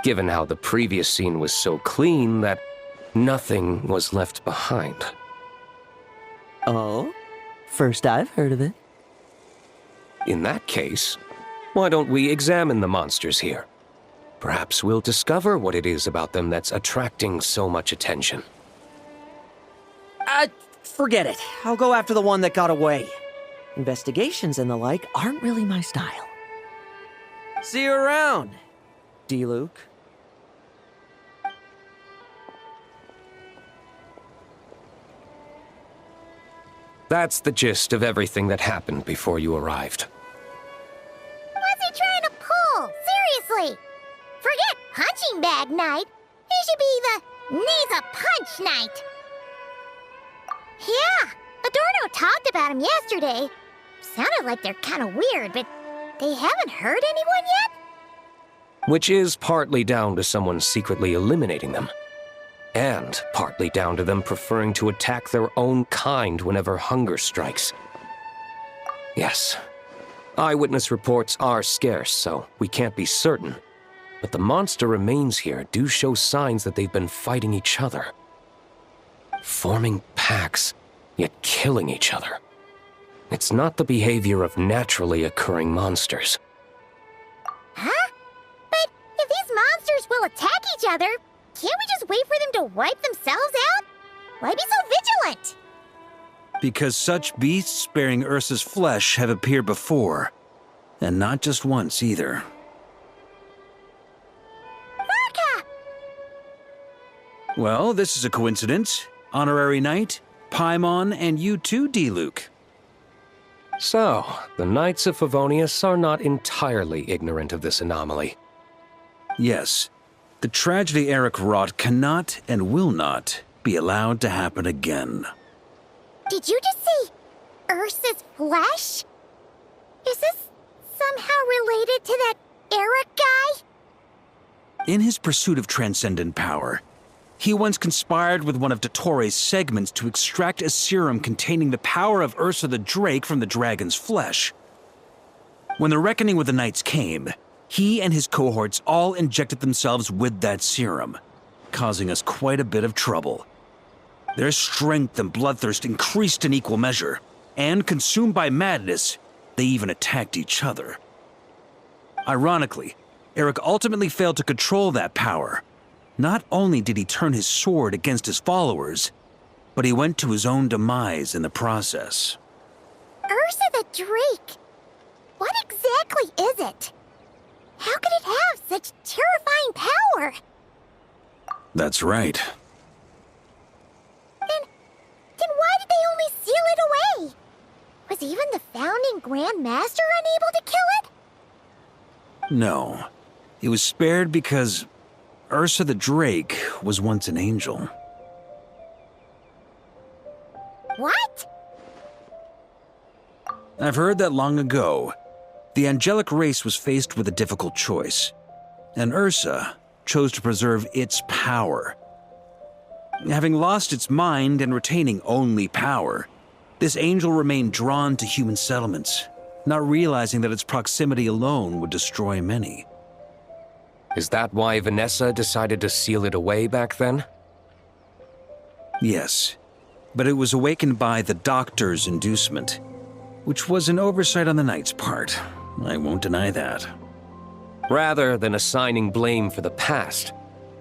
Given how the previous scene was so clean that nothing was left behind. Oh? First I've heard of it. In that case, why don't we examine the monsters here? Perhaps we'll discover what it is about them that's attracting so much attention. Forget it. I'll go after the one that got away. Investigations and the like aren't really my style. See you around, D-Luke. That's the gist of everything that happened before you arrived. What's he trying to pull? Seriously! Forget punching bag night. He should be the needs a punch night. Yeah, Adorno talked about him yesterday. Sounded like they're kind of weird, but they haven't hurt anyone yet? Which is partly down to someone secretly eliminating them. And partly down to them preferring to attack their own kind whenever hunger strikes. Yes, eyewitness reports are scarce, so we can't be certain. But the monster remains here do show signs that they've been fighting each other. Forming packs, yet killing each other. It's not the behavior of naturally occurring monsters. Huh? But if these monsters will attack each other, can't we just wait for them to wipe themselves out? Why be so vigilant? Because such beasts bearing Ursa's flesh have appeared before. And not just once either. Varka! Well, this is a coincidence. Honorary Knight, Paimon, and you too, D-Luke. So, the Knights of Favonius are not entirely ignorant of this anomaly. Yes. The tragedy Eric wrought cannot and will not be allowed to happen again. Did you just see Ursa's flesh? Is this somehow related to that Eric guy? In his pursuit of transcendent power, he once conspired with one of Dottoro's segments to extract a serum containing the power of Ursa the Drake from the dragon's flesh. When the reckoning with the Knights came, he and his cohorts all injected themselves with that serum, causing us quite a bit of trouble. Their strength and bloodthirst increased in equal measure, and consumed by madness, they even attacked each other. Ironically, Eric ultimately failed to control that power. Not only did he turn his sword against his followers, but he went to his own demise in the process. Ursa the Drake? What exactly is it? How could it have such terrifying power? That's right. Then why did they only seal it away? Was even the founding Grand Master unable to kill it? No. It was spared because Ursa the Drake was once an angel. What? I've heard that long ago, the angelic race was faced with a difficult choice, and Ursa chose to preserve its power. Having lost its mind and retaining only power, this angel remained drawn to human settlements, not realizing that its proximity alone would destroy many. Is that why Vanessa decided to seal it away back then? Yes, but it was awakened by the Doctor's inducement, which was an oversight on the Knight's part. I won't deny that. Rather than assigning blame for the past,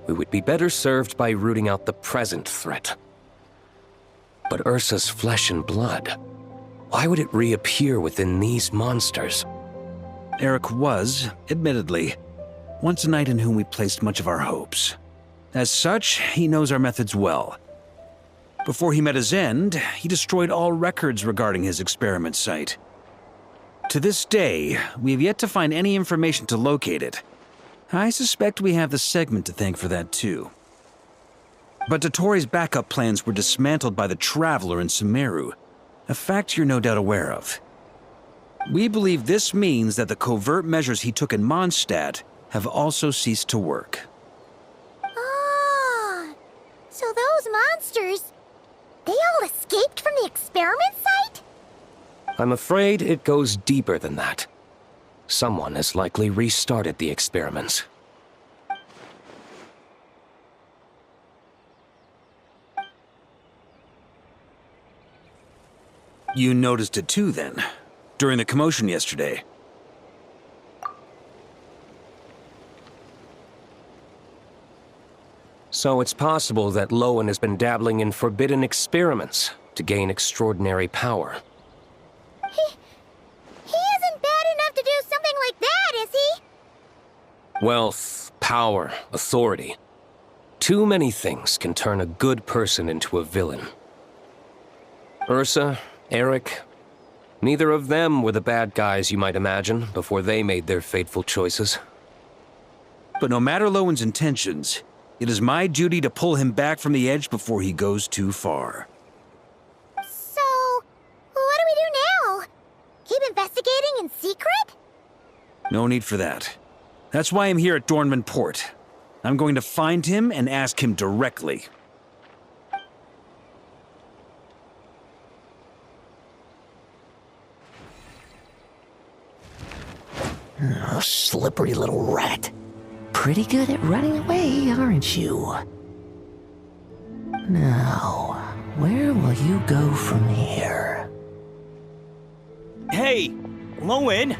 we would be better served by rooting out the present threat. But Ursa's flesh and blood, why would it reappear within these monsters? Eric was, admittedly, once a knight in whom we placed much of our hopes. As such, he knows our methods well. Before he met his end, he destroyed all records regarding his experiment site. To this day, we have yet to find any information to locate it. I suspect we have the segment to thank for that too. But Dottoro's backup plans were dismantled by the Traveler in Sumeru, a fact you're no doubt aware of. We believe this means that the covert measures he took in Mondstadt have also ceased to work. Ah, so those monsters, they all escaped from the experiment site? I'm afraid it goes deeper than that. Someone has likely restarted the experiments. You noticed it too, then, during the commotion yesterday. So it's possible that Lohen has been dabbling in forbidden experiments to gain extraordinary power. He isn't bad enough to do something like that, is he? Wealth, power, authority. Too many things can turn a good person into a villain. Ursa, Eric, neither of them were the bad guys you might imagine before they made their fateful choices. But no matter Lowen's intentions, it is my duty to pull him back from the edge before he goes too far. So, what do we do now? Keep investigating in secret? No need for that. That's why I'm here at Dornman Port. I'm going to find him and ask him directly. Oh, slippery little rat. Pretty good at running away, aren't you? Now, where will you go from here? Hey, Lohen!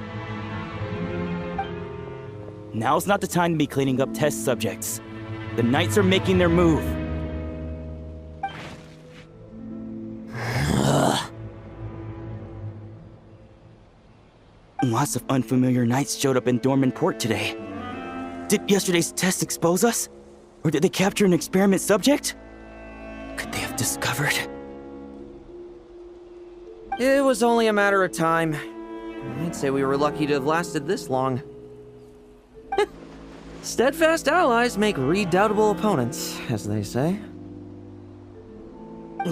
Now's not the time to be cleaning up test subjects. The Knights are making their move. Lots of unfamiliar Knights showed up in Dornman Port today. Did yesterday's test expose us? Or did they capture an experiment subject? Could they have discovered? It was only a matter of time. I'd say we were lucky to have lasted this long. Steadfast allies make redoubtable opponents, as they say.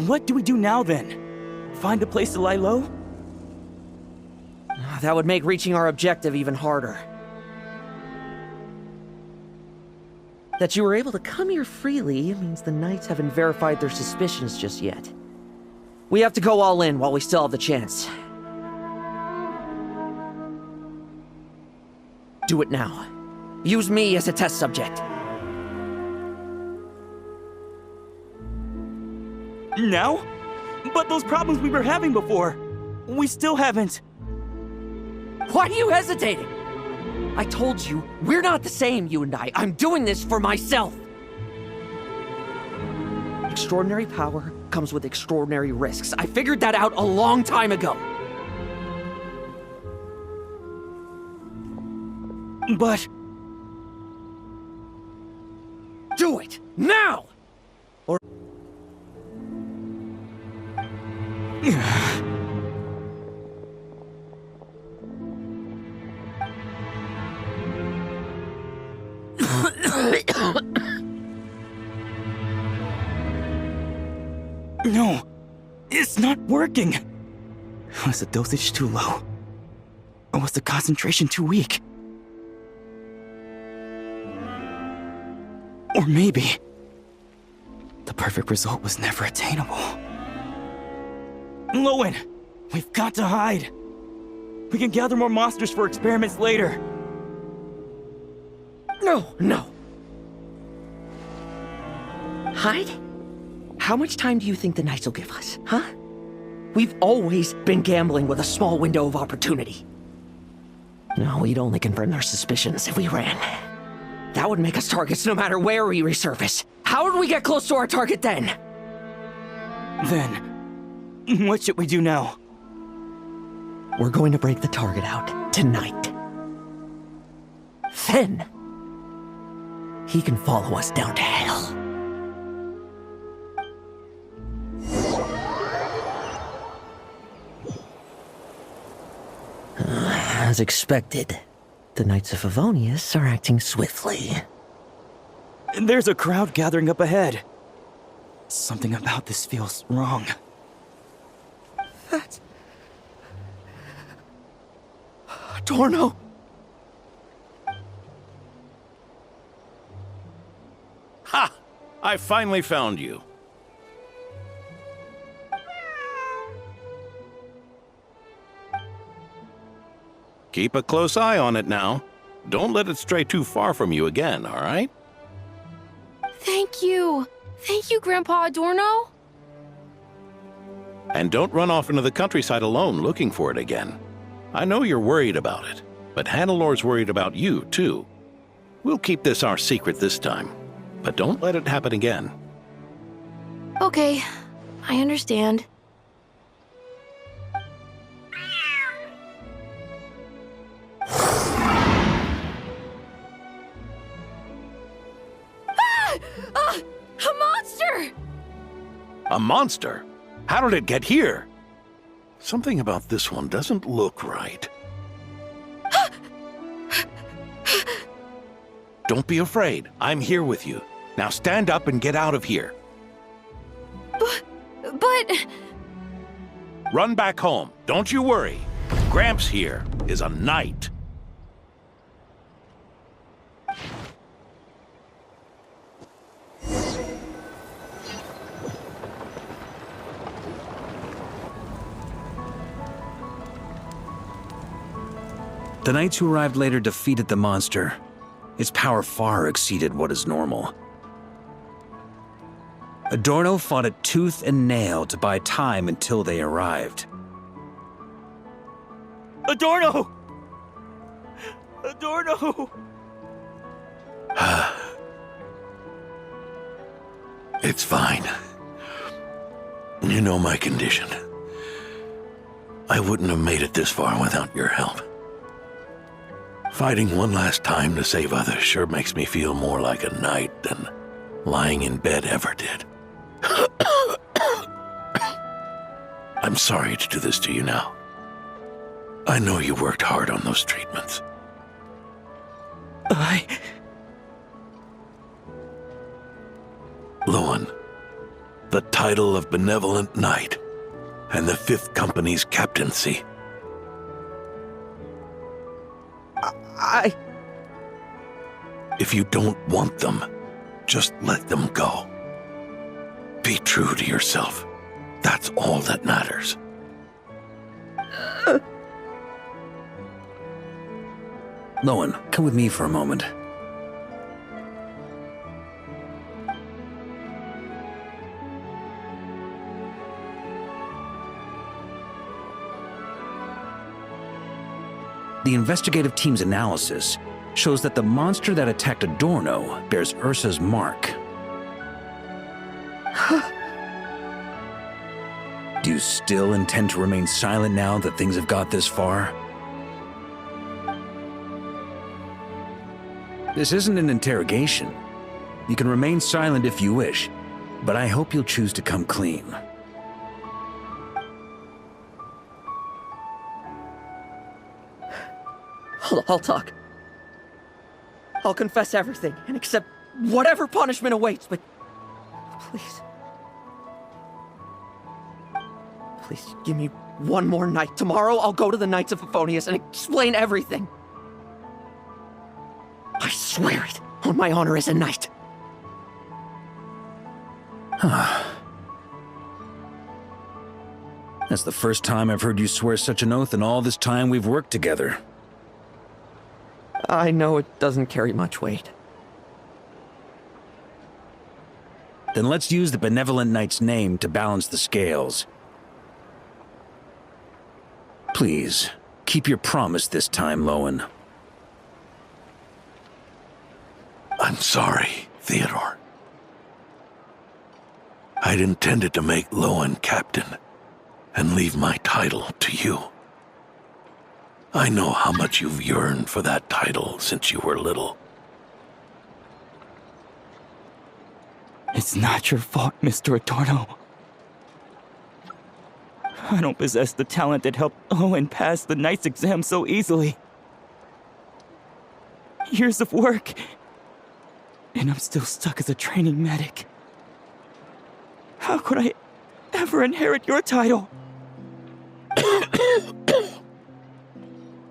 What do we do now, then? Find a place to lie low? That would make reaching our objective even harder. That you were able to come here freely means the Knights haven't verified their suspicions just yet. We have to go all in while we still have the chance. Do it now. Use me as a test subject. Now? But those problems we were having before, we still haven't. Why are you hesitating? I told you, we're not the same, you and I. I'm doing this for myself. Extraordinary power comes with extraordinary risks. I figured that out a long time ago. But... do it! Now! Or... No, it's not working. Was the dosage too low? Or was the concentration too weak? Or maybe the perfect result was never attainable. Lohen, we've got to hide. We can gather more monsters for experiments later. No. Hide? How much time do you think the Knights will give us, huh? We've always been gambling with a small window of opportunity. No, we'd only confirm their suspicions if we ran. That would make us targets no matter where we resurface. How would we get close to our target then? Then, what should we do now? We're going to break the target out tonight. Then, he can follow us down to hell. As expected, the Knights of Favonius are acting swiftly. There's a crowd gathering up ahead. Something about this feels wrong. That's... Torno! Ha! I finally found you. Keep a close eye on it now. Don't let it stray too far from you again, all right? Thank you. Thank you, Grandpa Adorno. And don't run off into the countryside alone looking for it again. I know you're worried about it, but Hannelor's worried about you, too. We'll keep this our secret this time, but don't let it happen again. Okay, I understand. A monster! A monster? How did it get here? Something about this one doesn't look right. Don't be afraid. I'm here with you. Now stand up and get out of here. But... Run back home. Don't you worry. Gramps here is a knight. The knights who arrived later defeated the monster. Its power far exceeded what is normal. Adorno fought it tooth and nail to buy time until they arrived. Adorno! Adorno! It's fine. You know my condition. I wouldn't have made it this far without your help. Fighting one last time to save others sure makes me feel more like a knight than lying in bed ever did. I'm sorry to do this to you now. I know you worked hard on those treatments. Lohen, the title of Benevolent Knight and the 5th Company's captaincy. If you don't want them, just let them go. Be true to yourself. That's all that matters. Lohen, come with me for a moment. The investigative team's analysis shows that the monster that attacked Adorno bears Ursa's mark. Do you still intend to remain silent now that things have got this far? This isn't an interrogation. You can remain silent if you wish, but I hope you'll choose to come clean. I'll talk. I'll confess everything and accept whatever punishment awaits, but please. Please give me one more night. Tomorrow I'll go to the Knights of Favonius and explain everything. I swear it on my honor as a knight. That's the first time I've heard you swear such an oath in all this time we've worked together. I know it doesn't carry much weight. Then let's use the Benevolent Knight's name to balance the scales. Please, keep your promise this time, Lohen. I'm sorry, Theodore. I'd intended to make Lohen captain and leave my title to you. I know how much you've yearned for that title since you were little. It's not your fault, Mr. Adorno. I don't possess the talent that helped Lohen pass the Knight's exam so easily. Years of work, and I'm still stuck as a training medic. How could I ever inherit your title?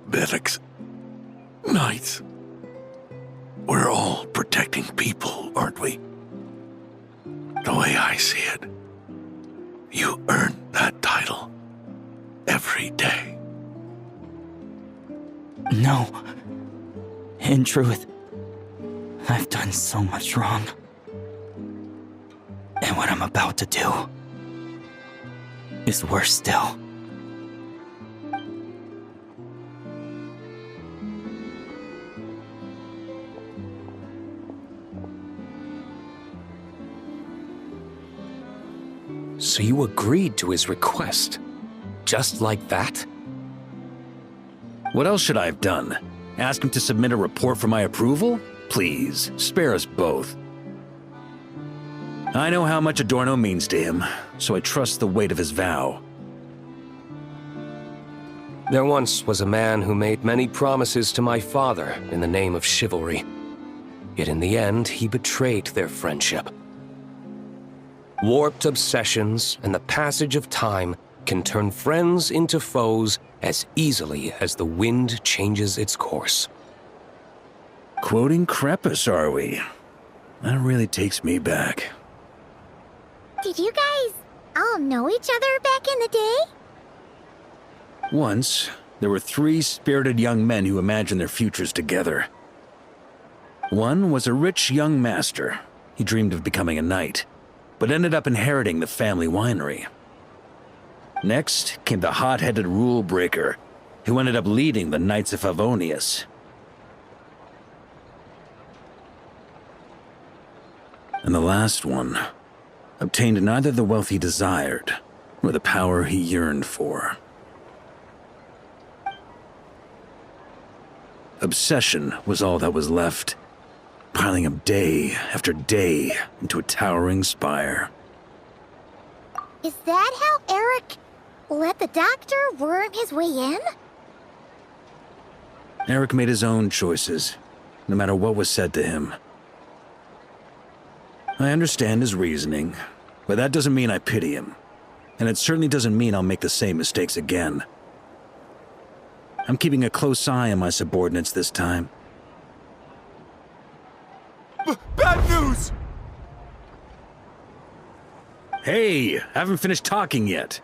Medics, knights, we're all protecting people, aren't we? The way I see it, you earn that title every day. No. In truth, I've done so much wrong. And what I'm about to do is worse still. So you agreed to his request? Just like that? What else should I have done? Ask him to submit a report for my approval? Please, spare us both. I know how much Adorno means to him, so I trust the weight of his vow. There once was a man who made many promises to my father in the name of chivalry. Yet in the end, he betrayed their friendship. Warped obsessions and the passage of time can turn friends into foes as easily as the wind changes its course. Quoting Crepus, are we? That really takes me back. Did you guys all know each other back in the day? Once, there were 3 spirited young men who imagined their futures together. One was a rich young master. He dreamed of becoming a knight, but ended up inheriting the family winery. Next came the hot-headed rule breaker, who ended up leading the Knights of Favonius. And the last one obtained neither the wealth he desired, nor the power he yearned for. Obsession was all that was left, piling up day after day into a towering spire. Is that how Eric let the doctor worm his way in? Eric made his own choices, no matter what was said to him. I understand his reasoning, but that doesn't mean I pity him. And it certainly doesn't mean I'll make the same mistakes again. I'm keeping a close eye on my subordinates this time. Bad news! Hey, haven't finished talking yet.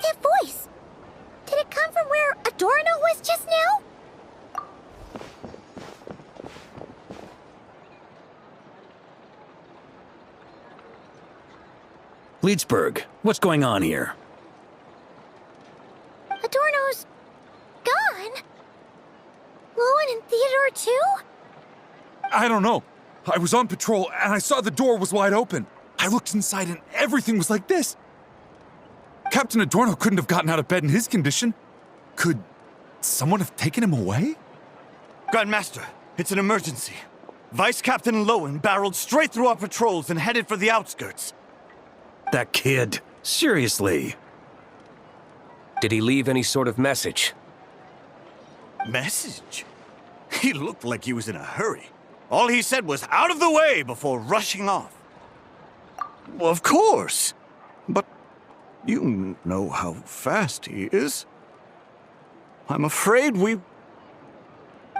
That voice! Did it come from where Adorno was just now? Leedsburg, what's going on here? Adorno's gone? Lohen and Theodore too? I don't know. I was on patrol and I saw the door was wide open. I looked inside and everything was like this. Captain Adorno couldn't have gotten out of bed in his condition. Could someone have taken him away? Grandmaster, it's an emergency. Vice Captain Lohen barreled straight through our patrols and headed for the outskirts. That kid, seriously. Did he leave any sort of message? Message? He looked like he was in a hurry. All he said was out of the way before rushing off. Well, of course. But you know how fast he is. I'm afraid we...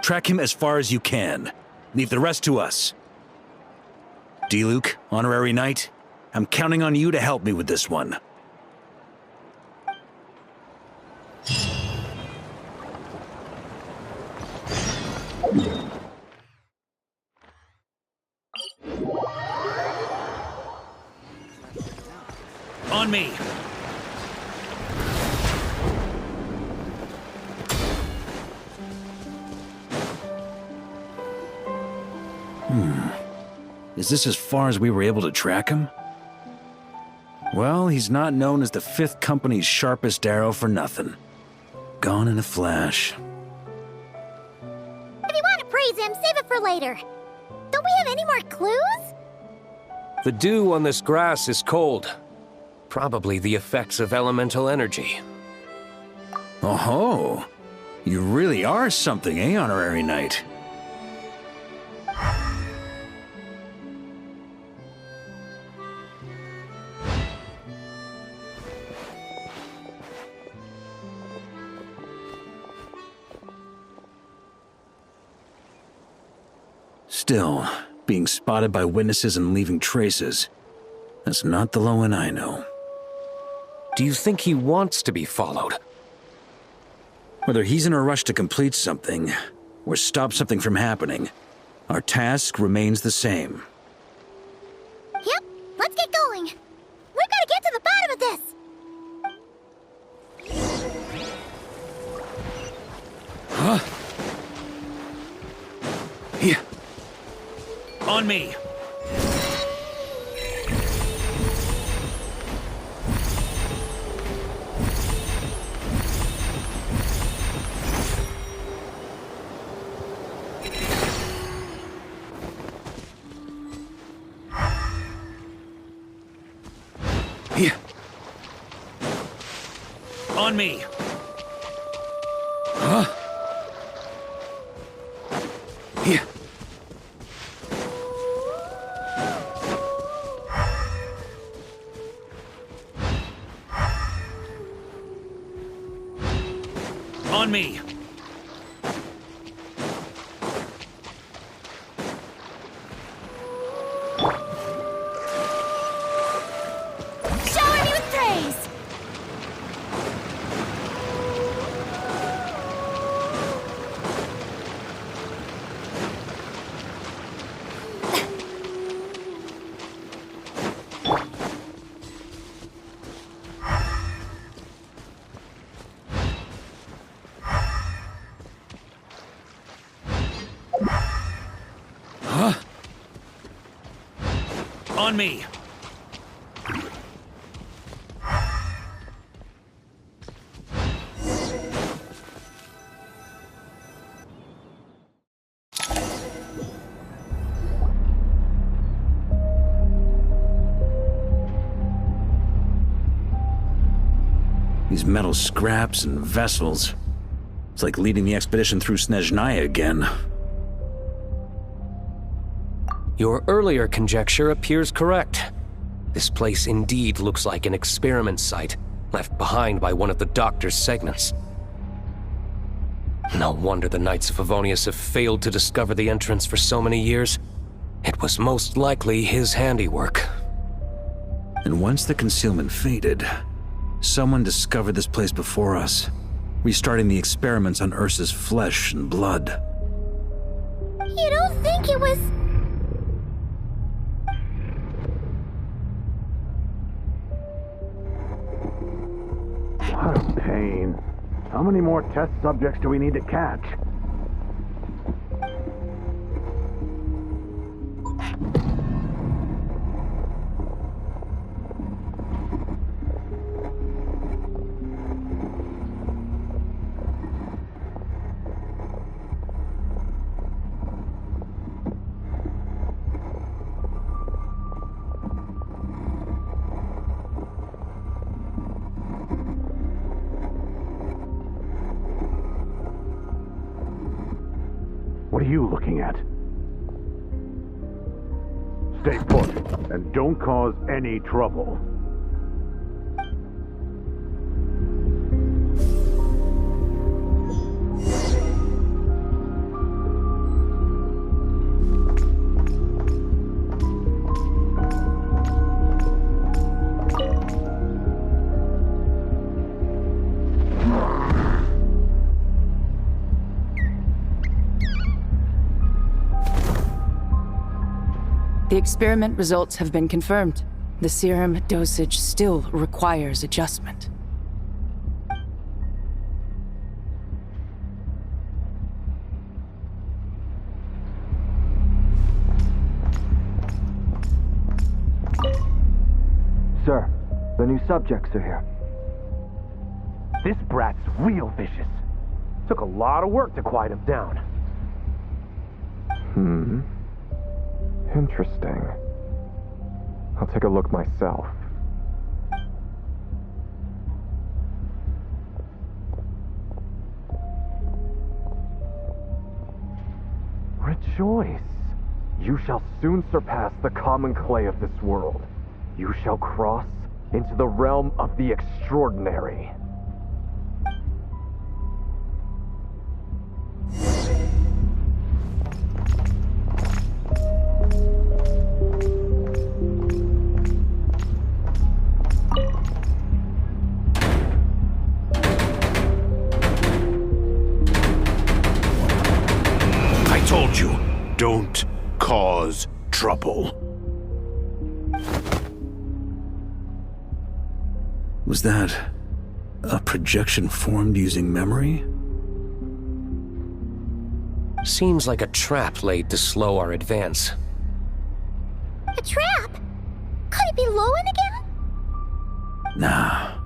Track him as far as you can. Leave the rest to us. D-Luke, Honorary Knight, I'm counting on you to help me with this one. On me! Is this as far as we were able to track him? Well, he's not known as the 5th Company's sharpest arrow for nothing. Gone in a flash. If you want to praise him, save it for later. Don't we have any more clues? The dew on this grass is cold. Probably the effects of elemental energy. Oh-ho! You really are something, eh, Honorary Knight? Still, being spotted by witnesses and leaving traces, that's not the Lohen I know. Do you think he wants to be followed? Whether he's in a rush to complete something or stop something from happening, our task remains the same. Yep, let's get going. We gotta get to the bottom of this. Huh? Yeah. On me. Yeah. On me. Huh? Yeah. On me. Shower me with praise. Huh? On me. These metal scraps and vessels. It's like leading the expedition through Snezhnaya again. Your earlier conjecture appears correct. This place indeed looks like an experiment site, left behind by one of the Doctor's segments. No wonder the Knights of Favonius have failed to discover the entrance for so many years. It was most likely his handiwork. And once the concealment faded, someone discovered this place before us, restarting the experiments on Ursa's flesh and blood. You don't think it was... What a pain. How many more test subjects do we need to catch? What are you looking at? Stay put, and don't cause any trouble. The experiment results have been confirmed. The serum dosage still requires adjustment. Sir, the new subjects are here. This brat's real vicious. Took a lot of work to quiet him down. Interesting. I'll take a look myself. Rejoice! You shall soon surpass the common clay of this world. You shall cross into the realm of the extraordinary. cause trouble. Was that a projection formed using memory? Seems like a trap laid to slow our advance. A trap? Could it be Lohen again? Nah.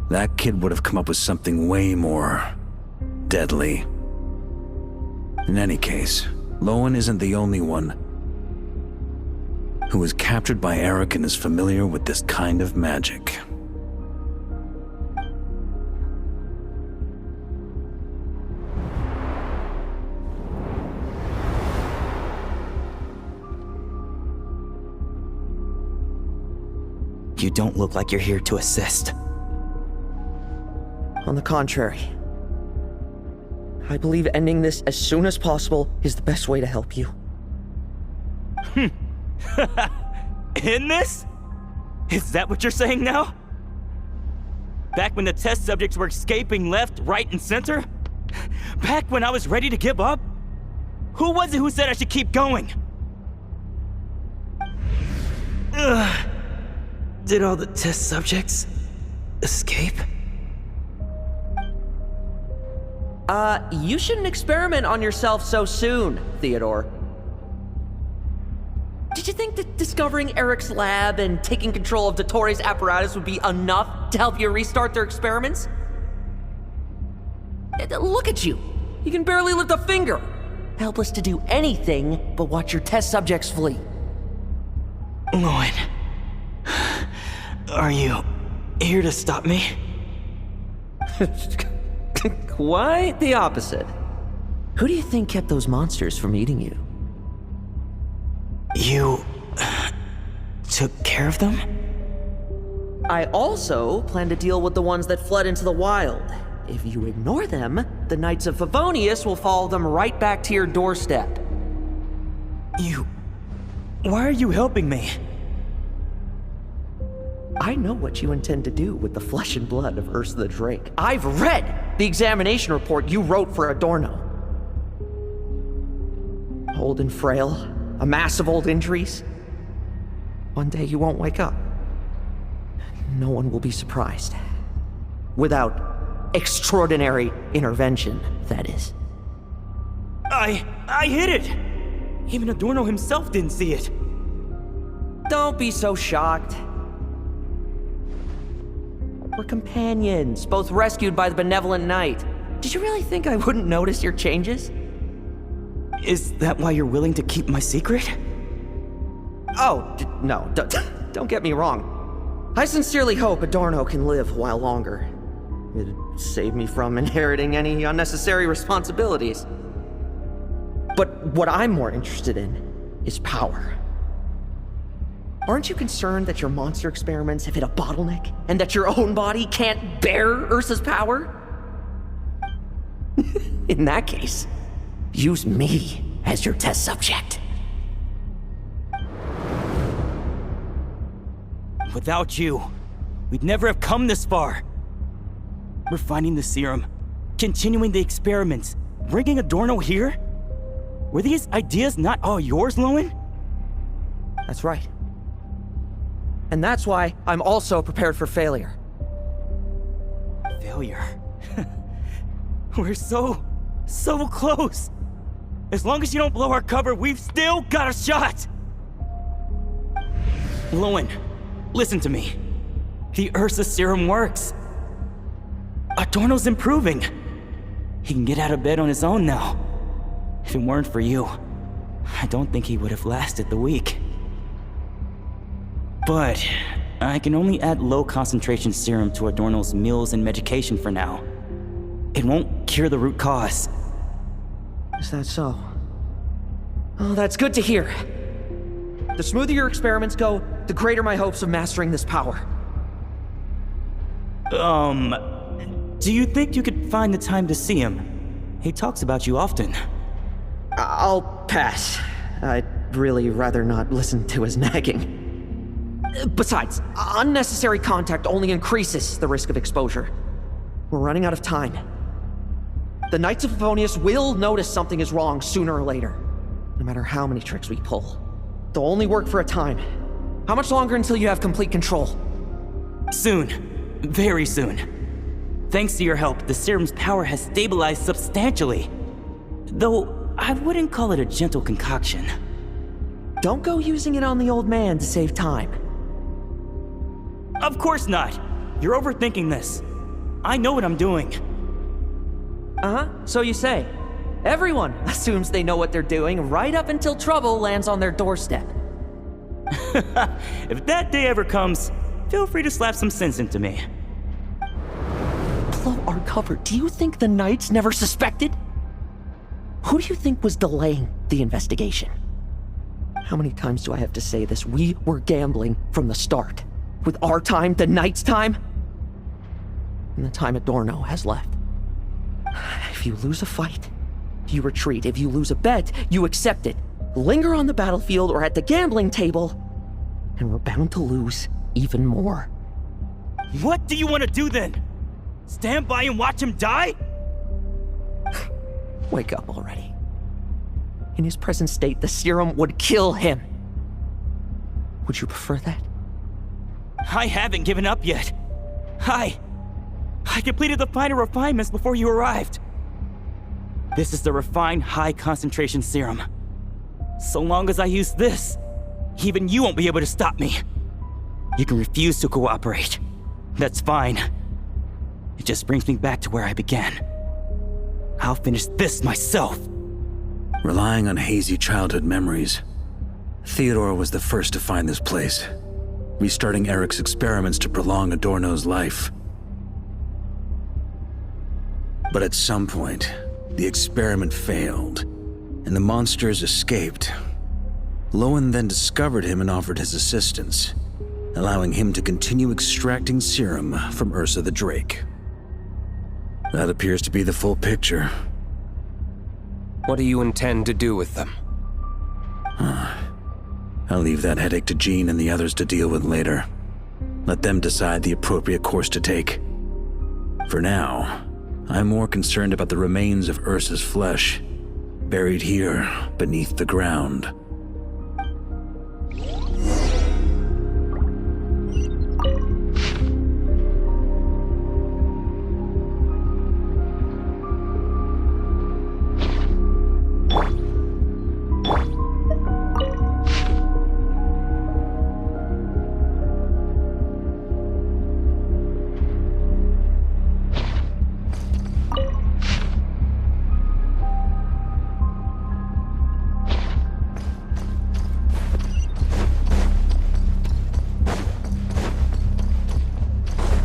That kid would have come up with something way more deadly. In any case, Lohen isn't the only one who was captured by Eric and is familiar with this kind of magic. You don't look like you're here to assist. On the contrary, I believe ending this as soon as possible is the best way to help you. In this? Is that what you're saying now? Back when the test subjects were escaping left, right, and center? Back when I was ready to give up? Who was it who said I should keep going? Ugh. Did all the test subjects escape? You shouldn't experiment on yourself so soon, Theodore. Did you think that discovering Eric's lab and taking control of Dottores' apparatus would be enough to help you restart their experiments? Look at you. You can barely lift a finger. Helpless to do anything but watch your test subjects flee. Lohen, are you here to stop me? Quite the opposite. Who do you think kept those monsters from eating you? You took care of them? I also plan to deal with the ones that fled into the wild. If you ignore them, the Knights of Favonius will follow them right back to your doorstep. Why are you helping me? I know what you intend to do with the flesh and blood of Ursa the Drake. I've read the examination report you wrote for Adorno. Old and frail, a mass of old injuries. One day you won't wake up. No one will be surprised. Without extraordinary intervention, that is. I hid it! Even Adorno himself didn't see it. Don't be so shocked. We're companions, both rescued by the benevolent knight. Did you really think I wouldn't notice your changes? Is that why you're willing to keep my secret? Oh, no, don't get me wrong. I sincerely hope Adorno can live a while longer. It'd save me from inheriting any unnecessary responsibilities. But what I'm more interested in is power. Aren't you concerned that your monster experiments have hit a bottleneck and that your own body can't bear Ursa's power? In that case, use me as your test subject. Without you, we'd never have come this far. Refining the serum, continuing the experiments, bringing Adorno here? Were these ideas not all yours, Lohen? That's right. And that's why I'm also prepared for failure. Failure? We're so close. As long as you don't blow our cover, we've still got a shot. Lohen, listen to me. The Ursa serum works. Adorno's improving. He can get out of bed on his own now. If it weren't for you, I don't think he would have lasted the week. But I can only add low concentration serum to Adorno's meals and medication for now. It won't cure the root cause. Is that so? Oh, that's good to hear. The smoother your experiments go, the greater my hopes of mastering this power. Do you think you could find the time to see him? He talks about you often. I'll pass. I'd really rather not listen to his nagging. Besides, unnecessary contact only increases the risk of exposure. We're running out of time. The Knights of Favonius will notice something is wrong sooner or later. No matter how many tricks we pull, they'll only work for a time. How much longer until you have complete control? Soon. Very soon. Thanks to your help, the serum's power has stabilized substantially. Though, I wouldn't call it a gentle concoction. Don't go using it on the old man to save time. Of course not. You're overthinking this. I know what I'm doing. Uh-huh, so you say. Everyone assumes they know what they're doing right up until trouble lands on their doorstep. If that day ever comes, feel free to slap some sense into me. Blow our cover. Do you think the Knights never suspected? Who do you think was delaying the investigation? How many times do I have to say this? We were gambling from the start. With our time, the Knights' time, and the time Adorno has left. If you lose a fight, you retreat. If you lose a bet, you accept it. Linger on the battlefield or at the gambling table, and we're bound to lose even more. What do you want to do then? Stand by and watch him die? Wake up already. In his present state, the serum would kill him. Would you prefer that? I haven't given up yet. I completed the final refinements before you arrived. This is the refined high-concentration serum. So long as I use this, even you won't be able to stop me. You can refuse to cooperate. That's fine. It just brings me back to where I began. I'll finish this myself. Relying on hazy childhood memories, Theodore was the first to find this place, restarting Eric's experiments to prolong Adorno's life. But at some point, the experiment failed, and the monsters escaped. Lohen then discovered him and offered his assistance, allowing him to continue extracting serum from Ursa the Drake. That appears to be the full picture. What do you intend to do with them? I'll leave that headache to Jean and the others to deal with later. Let them decide the appropriate course to take. For now, I'm more concerned about the remains of Ursa's flesh, buried here beneath the ground.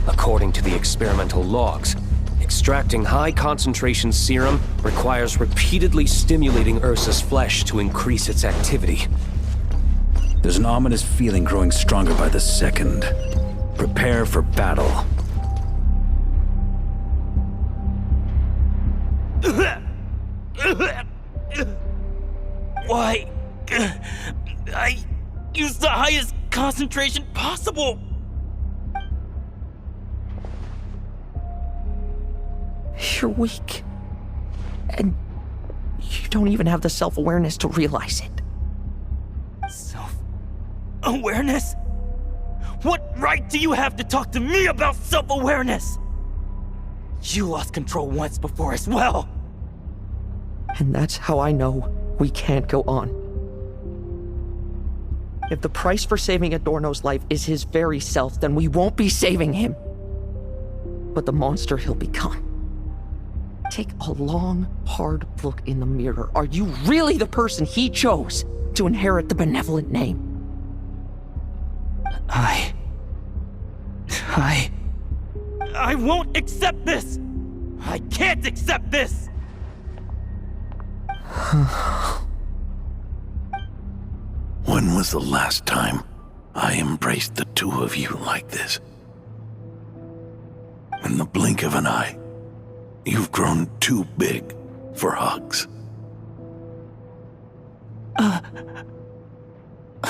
According to the experimental logs, extracting high-concentration serum requires repeatedly stimulating Ursa's flesh to increase its activity. There's an ominous feeling growing stronger by the second. Prepare for battle. Why? I used the highest concentration possible. You're weak. And you don't even have the self-awareness to realize it. Self-awareness? What right do you have to talk to me about self-awareness? You lost control once before as well. And that's how I know we can't go on. If the price for saving Adorno's life is his very self, then we won't be saving him, but the monster he'll become. Take a long, hard look in the mirror. Are you really the person he chose to inherit the benevolent name? I won't accept this! I can't accept this! When was the last time I embraced the two of you like this? In the blink of an eye, you've grown too big for hugs.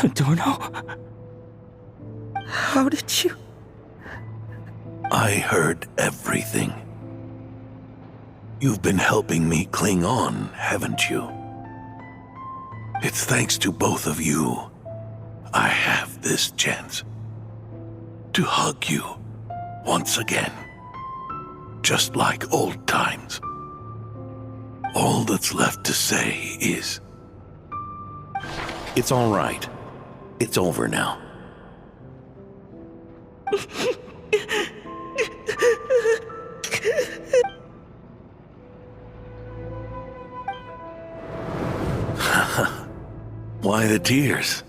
Adorno? How did you? I heard everything. You've been helping me cling on, haven't you? It's thanks to both of you I have this chance to hug you once again, just like old times. All that's left to say is, it's all right. It's over now. Why the tears?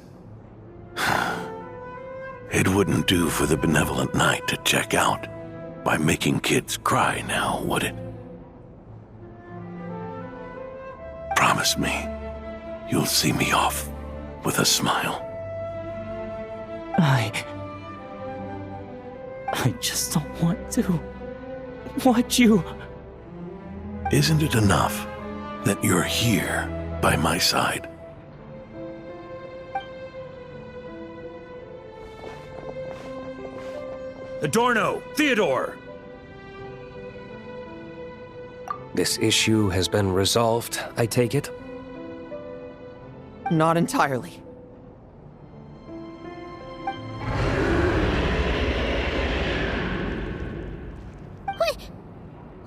It wouldn't do for the benevolent knight to check out by making kids cry now, would it? Promise me you'll see me off with a smile. I just don't want to watch you. Isn't it enough that you're here by my side? Adorno! Theodore! This issue has been resolved, I take it? Not entirely.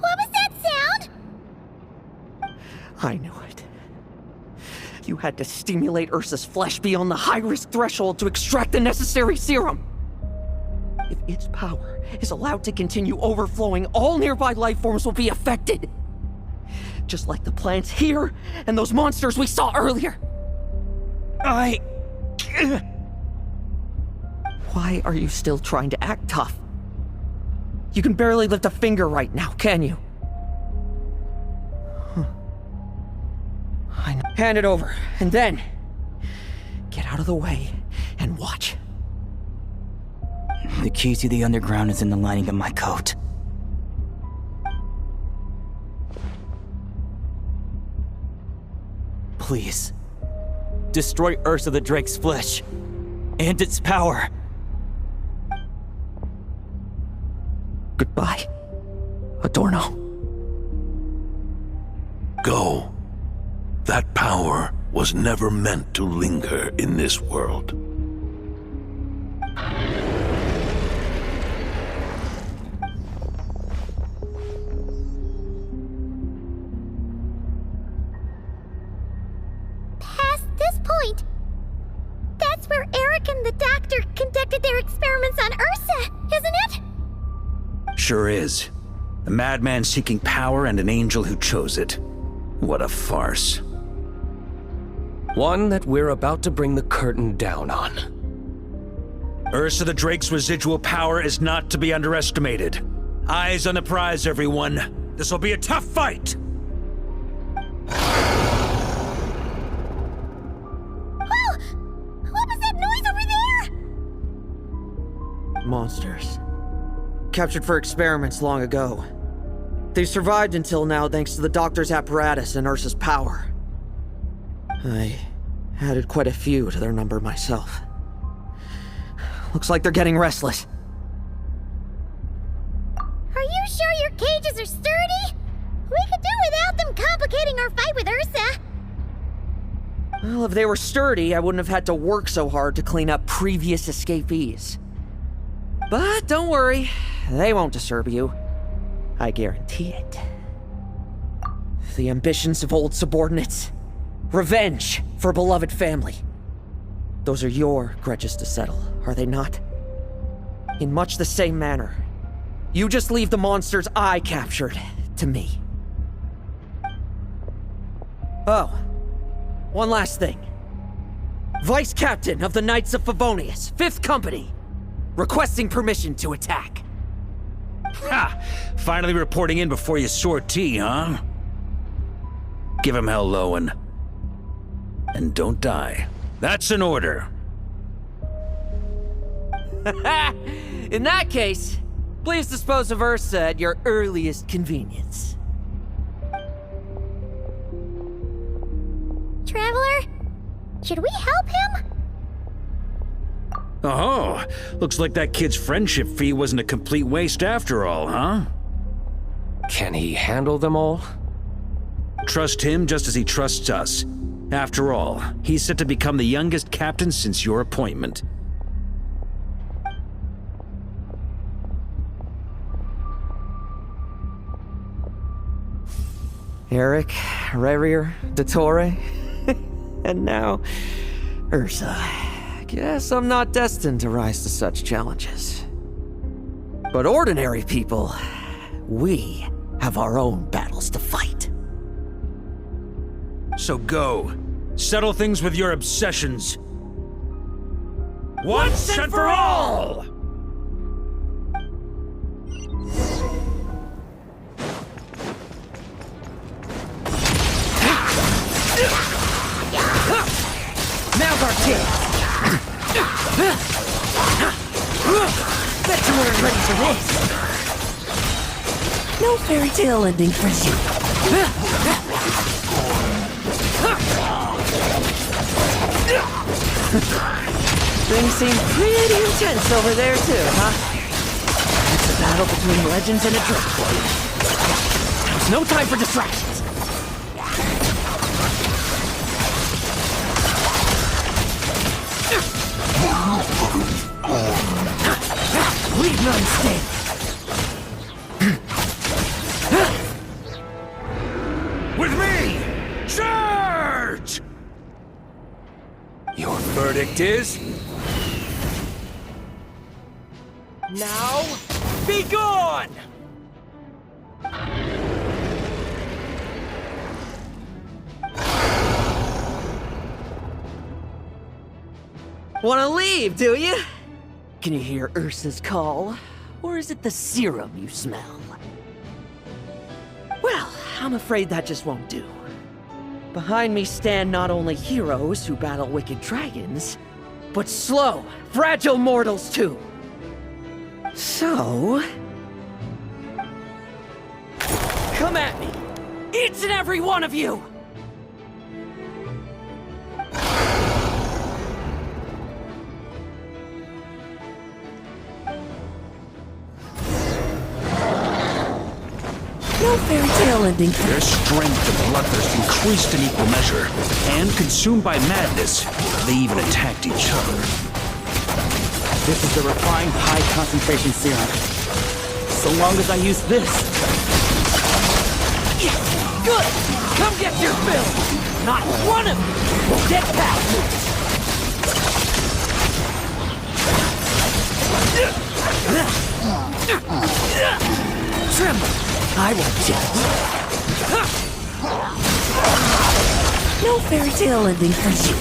What was that sound? I knew it. You had to stimulate Ursa's flesh beyond the high-risk threshold to extract the necessary serum. If its power is allowed to continue overflowing, all nearby life forms will be affected. Just like the plants here and those monsters we saw earlier. Why are you still trying to act tough? You can barely lift a finger right now, can you? I know. Hand it over, and then get out of the way and watch. The key to the underground is in the lining of my coat. Please, destroy Ursa the Drake's flesh and its power. Goodbye, Adorno. Go. That power was never meant to linger in this world. Past this point, that's where Eric and the doctor conducted their experiments on Ursa, isn't it? Sure is. A madman seeking power and an angel who chose it. What a farce. One that we're about to bring the curtain down on. Ursa the Drake's residual power is not to be underestimated. Eyes on the prize, everyone. This will be a tough fight! Oh! What was that noise over there? Monsters. Captured for experiments long ago. They survived until now thanks to the doctor's apparatus and Ursa's power. I added quite a few to their number myself. Looks like they're getting restless. Are you sure your cages are sturdy? We could do without them complicating our fight with Ursa. Well, if they were sturdy, I wouldn't have had to work so hard to clean up previous escapees. But don't worry, they won't disturb you. I guarantee it. The ambitions of old subordinates. Revenge for beloved family. Those are your grudges to settle, are they not? In much the same manner, you just leave the monsters I captured to me. Oh, one last thing. Vice Captain of the Knights of Favonius, 5th Company, requesting permission to attack. Ha! Finally reporting in before you sore tea, huh? Give him hell, Lohen. And don't die. That's an order. In that case, please dispose of Ursa at your earliest convenience. Traveler, should we help him? Oh, looks like that kid's friendship fee wasn't a complete waste after all, huh? Can he handle them all? Trust him just as he trusts us. After all, he's set to become the youngest captain since your appointment. Eric, Rerir, Dottore, and now Ursa. Guess I'm not destined to rise to such challenges. But ordinary people, we have our own battles to fight. So go. Settle things with your obsessions. Once and for all! Now's our chance! Bet you weren't ready for this! No fairy tale ending for you. Things seem pretty intense over there too, huh? It's a battle between legends and a drink for you. There's no time for distractions. Leave none standing. With me! Charge! Your verdict is... Now, be gone! Wanna leave, do you? Can you hear Ursa's call? Or is it the serum you smell? Well, I'm afraid that just won't do. Behind me stand not only heroes who battle wicked dragons, but slow, fragile mortals too. So... come at me! Each and every one of you! No fairy tale ending. Their strength and bloodthirst increased in equal measure, and consumed by madness, they even attacked each other. This is the refined high-concentration serum. So long as I use this. Yes! Good! Come get your fill! Not one of you will get past me! Tremble! I won't judge. No fairy tale ending for you.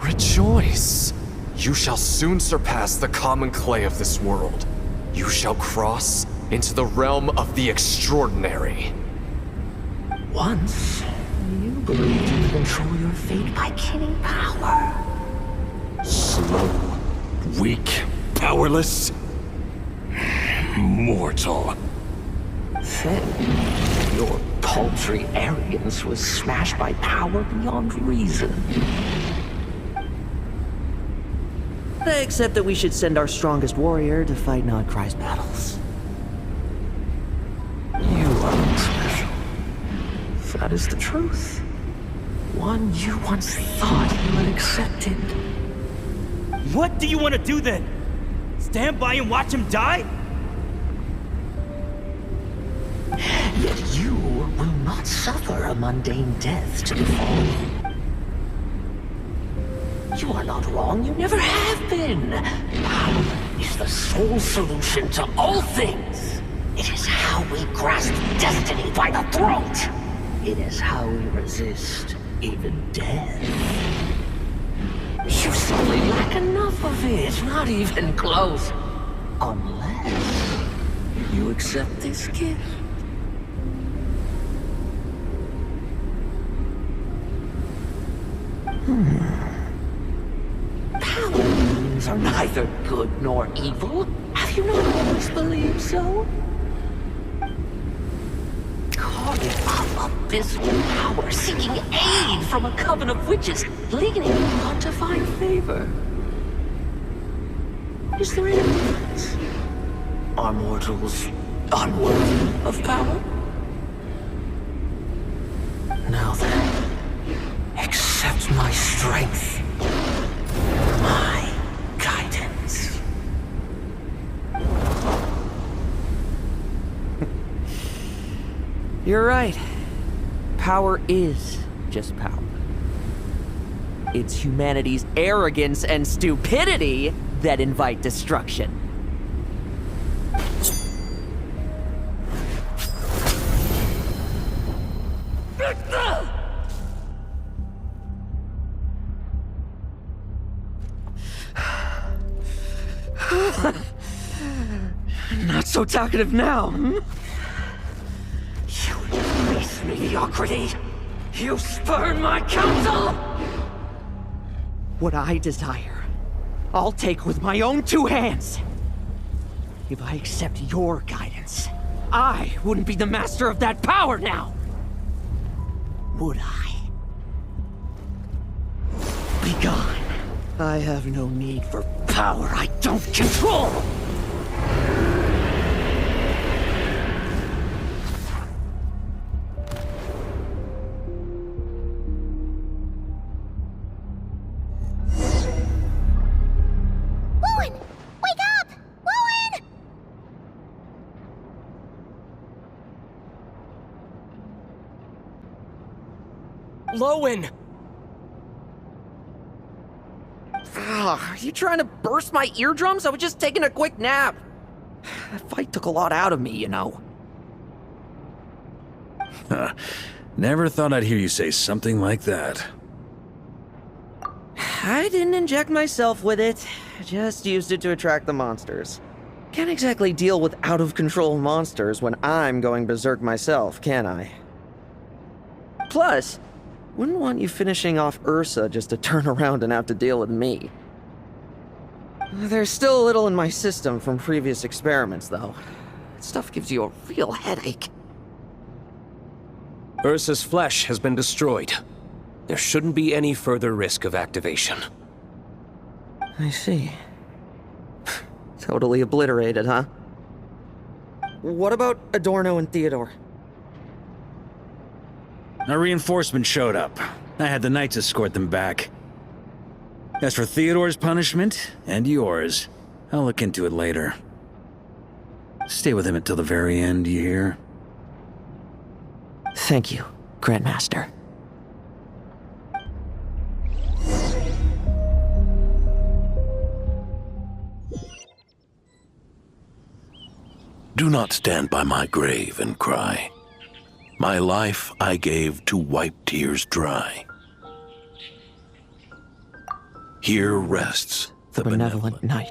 Rejoice! You shall soon surpass the common clay of this world. You shall cross into the realm of the extraordinary. Once, you believed you could control your fate by killing power. Slow, weak, powerless, mortal. Then, your paltry arrogance was smashed by power beyond reason. Except that we should send our strongest warrior to fight Nodcry's battles. You are special. That is the truth. One you once thought you had accepted. What do you want to do then? Stand by and watch him die? Yet you will not suffer a mundane death to befall you. You are not wrong, you never have been. Power is the sole solution to all things. It is how we grasp destiny by the throat. It is how we resist even death. You simply lack enough of it, not even close. Unless you accept this gift. Paladins are neither good nor evil. Have you not always believed so? Calling up abysmal power, seeking aid from a coven of witches, leading on to find favor. Is there any difference? Are mortals unworthy of power? Now then, accept my strength, my guidance. You're right. Power is just power. It's humanity's arrogance and stupidity that invite destruction. Not so talkative now, hmm? You base mediocrity! You spurn my counsel! What I desire, I'll take with my own two hands. If I accept your guidance, I wouldn't be the master of that power now! Would I? Be gone. I have no need for power I don't control! Lohen! Wake up! Lohen! Lohen! Are you trying to burst my eardrums? I was just taking a quick nap. That fight took a lot out of me, you know. Never thought I'd hear you say something like that. I didn't inject myself with it. Just used it to attract the monsters. Can't exactly deal with out-of-control monsters when I'm going berserk myself, can I? Plus, wouldn't want you finishing off Ursa just to turn around and have to deal with me. There's still a little in my system from previous experiments, though. That stuff gives you a real headache. Ursa's flesh has been destroyed. There shouldn't be any further risk of activation. I see. Totally obliterated, huh? What about Adorno and Theodore? A reinforcement showed up. I had the Knights escort them back. As for Theodore's punishment, and yours, I'll look into it later. Stay with him until the very end, you hear? Thank you, Grandmaster. Do not stand by my grave and cry. My life I gave to wipe tears dry. Here rests The benevolent knight.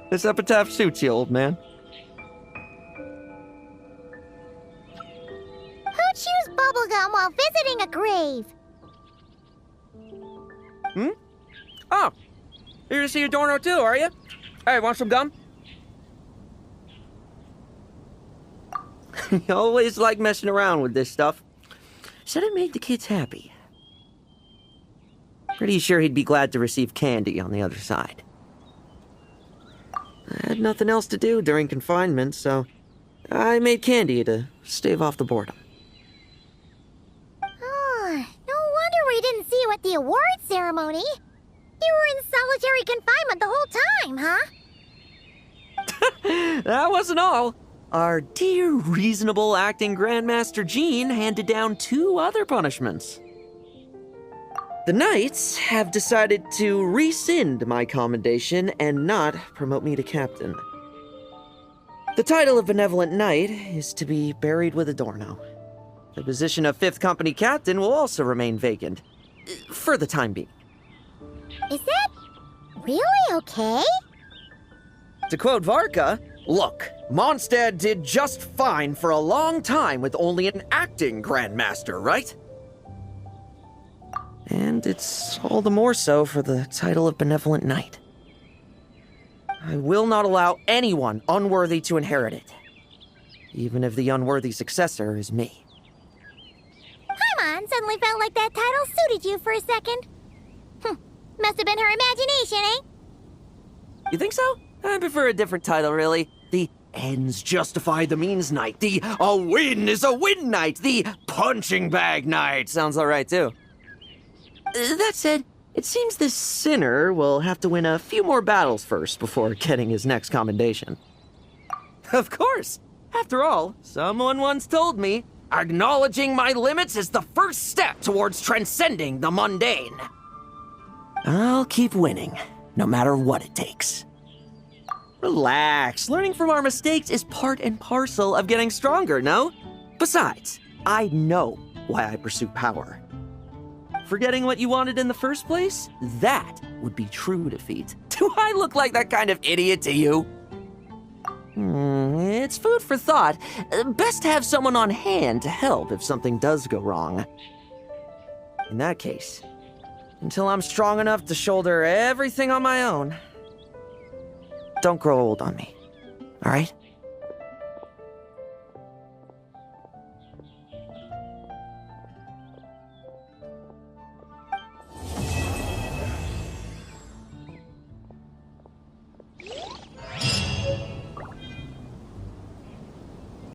This epitaph suits you, old man. Who chews bubblegum while visiting a grave? Hmm? Oh, you're to see Adorno too, are you? Hey, want some gum? You always like messing around with this stuff. Said it made the kids happy. Pretty sure he'd be glad to receive candy on the other side. I had nothing else to do during confinement, so I made candy to stave off the boredom. Oh, no wonder we didn't see you at the award ceremony. You were in solitary confinement the whole time, huh? That wasn't all. Our dear, reasonable acting Grandmaster Jean handed down 2 other punishments. The Knights have decided to rescind my commendation and not promote me to captain. The title of Benevolent Knight is to be buried with Adorno. The position of 5th Company Captain will also remain vacant, for the time being. Is that really okay? To quote Varka, look, Mondstadt did just fine for a long time with only an acting Grandmaster, right? And it's all the more so for the title of Benevolent Knight. I will not allow anyone unworthy to inherit it, even if the unworthy successor is me. Ron suddenly felt like that title suited you for a second. Must have been her imagination, eh? You think so? I prefer a different title, really. The ends justify the means knight. The a win is a win knight. The punching bag knight. Sounds alright, too. That said, it seems this sinner will have to win a few more battles first before getting his next commendation. Of course. After all, someone once told me, acknowledging my limits is the first step towards transcending the mundane. I'll keep winning, no matter what it takes. Relax. Learning from our mistakes is part and parcel of getting stronger, no? Besides, I know why I pursue power. Forgetting what you wanted in the first place? That would be true defeat. Do I look like that kind of idiot to you? It's food for thought. Best to have someone on hand to help if something does go wrong. In that case, until I'm strong enough to shoulder everything on my own, don't grow old on me, all right?